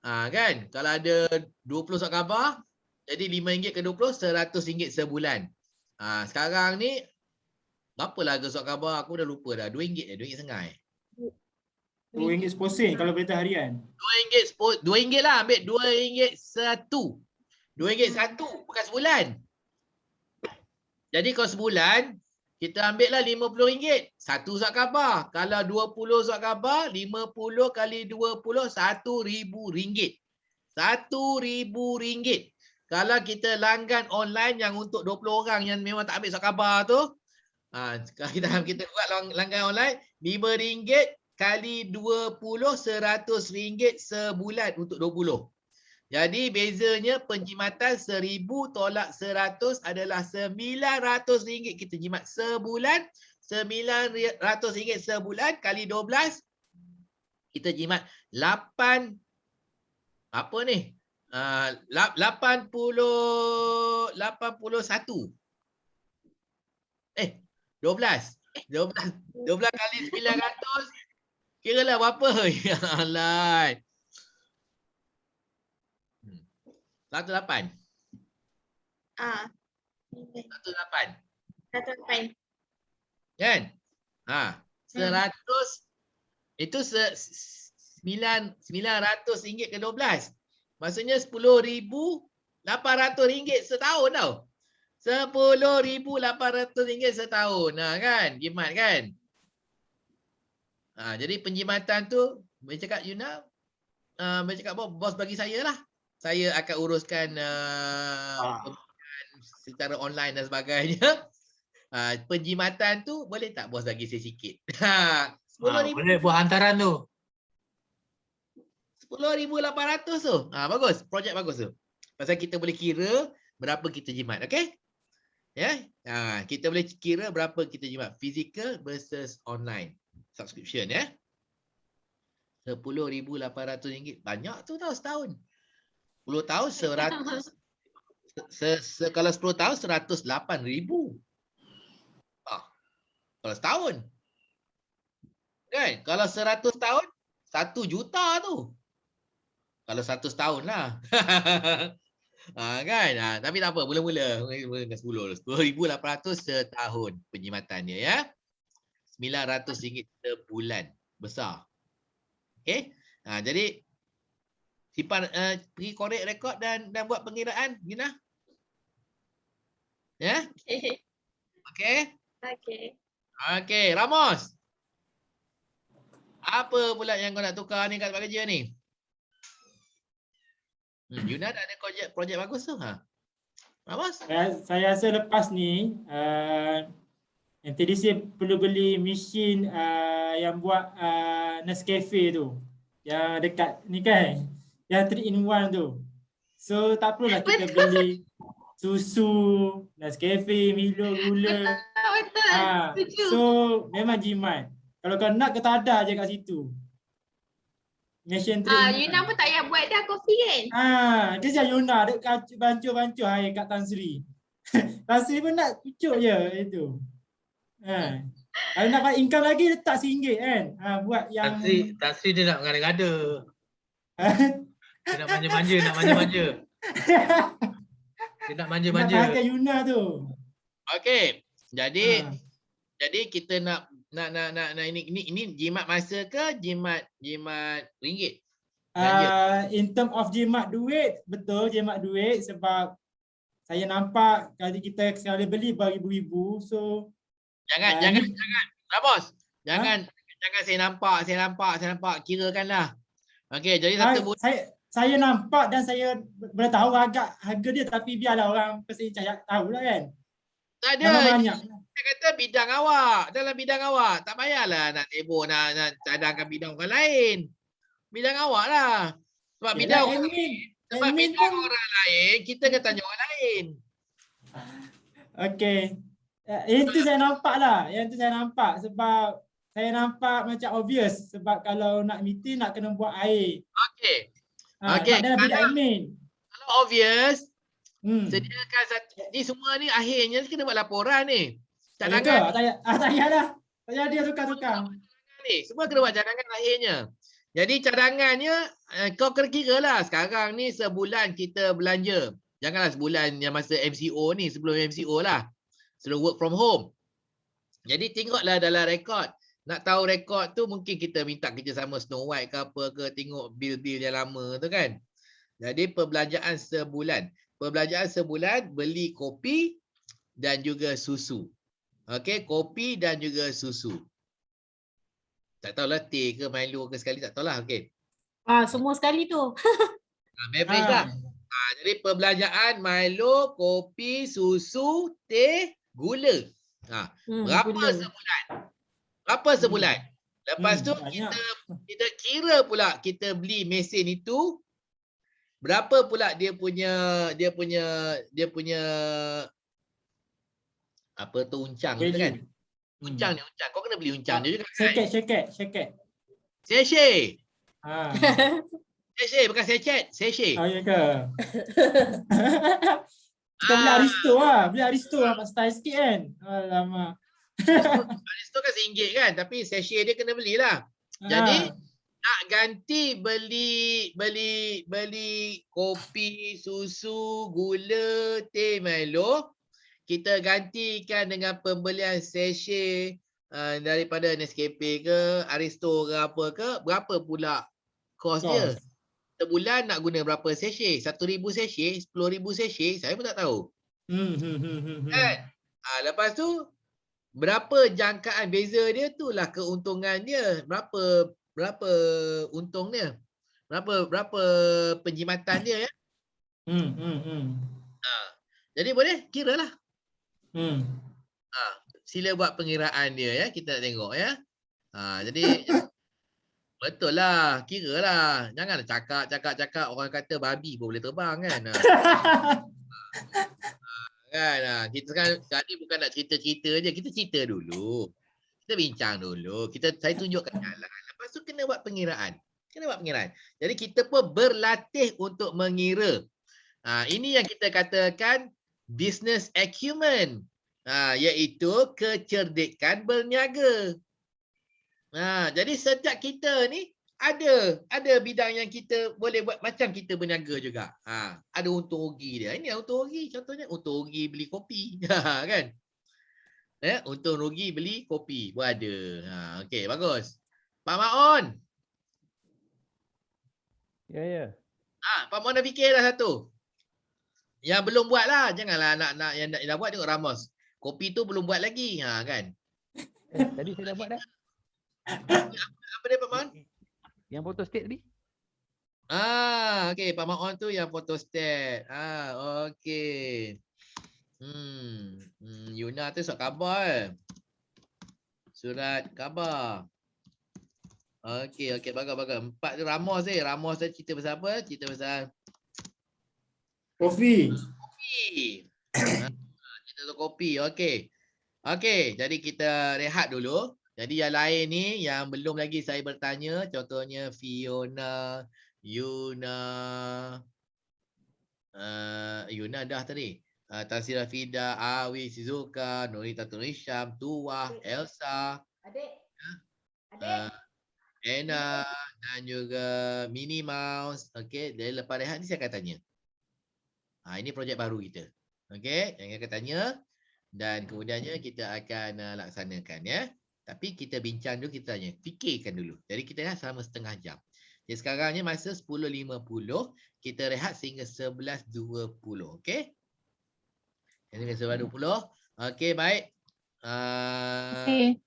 Kan? Kalau ada 20 surat khabar, jadi RM5 ke 20, RM100 sebulan. Sekarang ni berapa harga surat khabar? Aku dah lupa dah. RM2 RM2.5 RM2 seposen kalau berita harian. RM2 lah, ambil RM2 satu. RM2 satu, bukan sebulan. Jadi kalau sebulan, kita ambil lah RM50. Satu surat khabar. Kalau 20 surat khabar, 50 kali 20, RM1,000. RM1,000. Kalau kita langgan online yang untuk 20 orang yang memang tak ambil surat khabar tu, kalau kita buat langgan online, RM5 kali 20, RM100 sebulan untuk 20. Jadi bezanya penjimatan 1,000 tolak 100 adalah RM900 kita jimat sebulan. RM900 sebulan kali 12 kita jimat 81. 12 kali 900 kiralah berapa? Ya Allah. 108. Ah, 108. 108. Kan? 100 itu RM900 ke 12. Maksudnya RM10,800 setahun tau. RM10,800 setahun. Kan? Jimat kan? Jadi penjimatan tu, boleh cakap Yuna, boleh cakap bos bagi saya lah. Saya akan uruskan secara online dan sebagainya. Penjimatan tu boleh tak bos bagi saya sikit? RM10,000. Boleh buat hantaran tu. RM10,800 tu. Bagus. Projek bagus tu. Pasal kita boleh kira berapa kita jimat. Okay? Ya. Kita boleh kira berapa kita jimat. Physical versus online. Subscription ya. RM10,800. Banyak tu tau setahun. 10 tahun 100. Kalau 10 tahun 108,000. Kalau setahun. Kan? Kalau 100 tahun 1 juta tu. Kalau 100 tahun lah. Kan? Tapi tak apa, mula-mula 10,800 setahun penjimatannya ya. RM900 sebulan. Besar. Okey. Jadi simpan pergi korek rekod dan buat pengiraan, Gina. Ya? Okey. Okey, Ramos. Apa pula yang kau nak tukar ni kat tempat kerja ni? Yuna dah ada projek bagus tu. Ramos? Saya rasa lepas ni NTDC perlu beli mesin yang buat Nescafe tu. Yang dekat ni kan. Yang 3-in-1 tu. So tak perlulah kita beli susu, Nescafe, Milo, gula. Betul. So memang jimat. Kalau kau nak, kita ada je kat situ. Mesin 3-in-1. Yuna pun tak payah buat dah kopi kan? Dia siap Yuna dek bancuh-bancuh air kat Tan Sri. Tan Sri pun nak pucuk je itu. Kalau nak buat income lagi letak RM1 kan. Buat yang Tan Sri dia nak mengada-ngada. Dia nak manja-manja, Dia nak manja-manja. Nak pakai Yuna tu. Okey. Jadi kita nak ini jimat masa ke jimat ringgit? In term of jimat duit, betul jimat duit sebab saya nampak kalau kita sekali beli beribu-ribu, so jangan Ramos. Jangan saya nampak kirakanlah. Okey, jadi satu saya nampak dan saya boleh tahu harga dia, tapi biarlah orang pesencah tahu lah kan. Tak ada. Banyak. Saya kata bidang awak, dalam bidang awak. Tak payahlah nak tebur nak cadangkan bidang orang lain. Bidang awak lah. Sebab bidang orang lain, kita kena tanya orang lain. Okey. Itu saya nampak lah. Yang tu saya nampak sebab saya nampak macam obvious sebab kalau nak meeting nak kena buat air. Okey. Dalam bidang admin. Kalau obvious, sediakan satu. Ni semua ni akhirnya kena buat laporan ni. Cadangan. Tak payahlah. Tak payah dia tukar-tukar. Ni semua kena buat cadangan akhirnya. Jadi cadangannya kau kira lah. Sekarang ni sebulan kita belanja. Janganlah sebulan yang masa MCO ni, sebelum MCO lah. Sebelum work from home. Jadi tengoklah dalam rekod. Nak tahu rekod tu mungkin kita minta kerjasama Snow White ke apa ke, tengok bil-bil yang lama tu kan. Jadi perbelanjaan sebulan. Perbelanjaan sebulan beli kopi dan juga susu. Okey, kopi dan juga susu. Tak tahulah teh ke Milo ke sekali, tak tahulah. Okey. Semua sekali tu. Beverage lah. Jadi perbelanjaan Milo, kopi, susu, teh, gula. Berapa sebulan? Berapa sebulan? Lepas tu kita kira pula kita beli mesin itu berapa pula dia punya apa tu uncang tu kan? Uncang. Kau kena beli uncang dia juga kan? Seket. Sachet. Sachet bukan secet, sachet. Ya ke? Kita beli Aristo lah. Dapat style sikit kan? Alamak. Aristo kan RM1 kan, tapi sachet dia kena belilah. Jadi nak ganti beli kopi, susu, gula, teh Milo, kita gantikan dengan pembelian sachet daripada Nescafe ke, Aristo ke apa ke, berapa pula kos dia? Sebulan nak guna berapa sachet? 1,000 sachet, 10,000 sachet, saya pun tak tahu. Kan? Lepas tu berapa jangkaan beza dia, itulah keuntungan dia. Berapa untung dia? Berapa penjimatan dia ya? Jadi boleh kiralah. Sila buat pengiraan dia ya, kita nak tengok ya. Jadi betul lah, kiralah. Janganlah cakap orang kata babi pun boleh terbang kan. Kita sekarang ni bukan nak cerita-cerita je, kita cerita dulu. Kita bincang dulu, saya tunjukkan jalan. Lepas tu kena buat pengiraan. Jadi kita pun berlatih untuk mengira. Ini yang kita katakan business acumen, iaitu kecerdikan berniaga. Jadi setiap kita ni ada bidang yang kita boleh buat macam kita berniaga juga. Ada untung rugi dia. Ini untung rugi, contohnya untung rugi beli kopi. Kan? Untung rugi beli kopi pun ada. Okey, bagus. Pak Maon. Ya. Pak Maon dah fikir dah satu. Yang belum buat lah. Janganlah nak yang dah buat tengok Ramos. Kopi tu belum buat lagi. Kan? Tadi saya dah buat dah. Apa dia Pak Maon? Yang photostat tadi. Okey, Pak Maon tu yang photostat. Okey. Yuna tu surat khabar. Surat khabar. Okey, bagus. 4 tu Ramos Ramos tu cerita pasal apa? Cerita pasal Kopi. Cerita pasal kopi. Okey, jadi kita rehat dulu. Jadi yang lain ni yang belum lagi saya bertanya, contohnya Fiona, Yuna dah tadi. Tasira Fida, Awi, Shizuka, Norita Tunisham, Tuah, Elsa, Anna dan juga Minnie Mouse. Okey, dari lepas rehat ni saya akan tanya. Ini projek baru kita. Okey, yang akan tanya dan kemudiannya kita akan laksanakan ya. Tapi kita bincang dulu, kita tanya. Fikirkan dulu. Jadi kita rehat selama setengah jam. Jadi sekarang ni masa 10.50. Kita rehat sehingga 11.20. Okey? Sehingga 11.20. Okey, baik. Okey.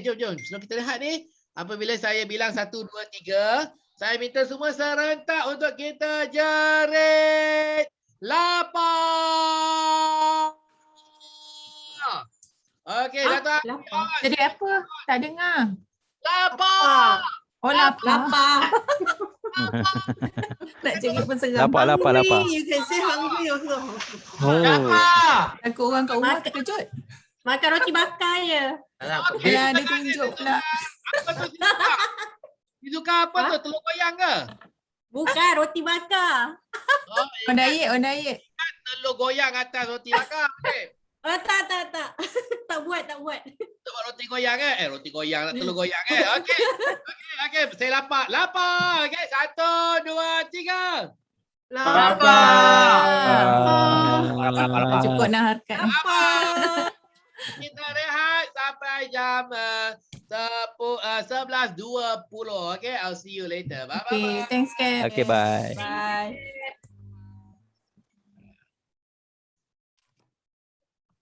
Jom. Sebelum kita rehat ni, apabila saya bilang 1, 2, 3, saya minta semua serentak untuk kita jerit lapar. Okey, Dato' Jadi apa? Tak dengar. Lapar. Oh, lapar. Nak jerit pun seram. Lapar. You can say hungry also. Lapar. Takut orang kat rumah terkejut. Makan roti bakar je. Dia tunjuk pula. Apa tu Shizuka? Apa tu? Telur goyang ke? Bukan, roti bakar. On diet. Telur goyang atas roti bakar. Okay. Tak. tak buat. Tak buat roti goyang roti goyang nak telur goyang Okey. Saya lapar. Okey, 1, 2, 3. Lapar. Cukup nak harkat. Lapar. Kita rehat sampai jam 11.20. Okay, I'll see you later. Bye. Okay, thanks, Kat. Okay, bye. Bye.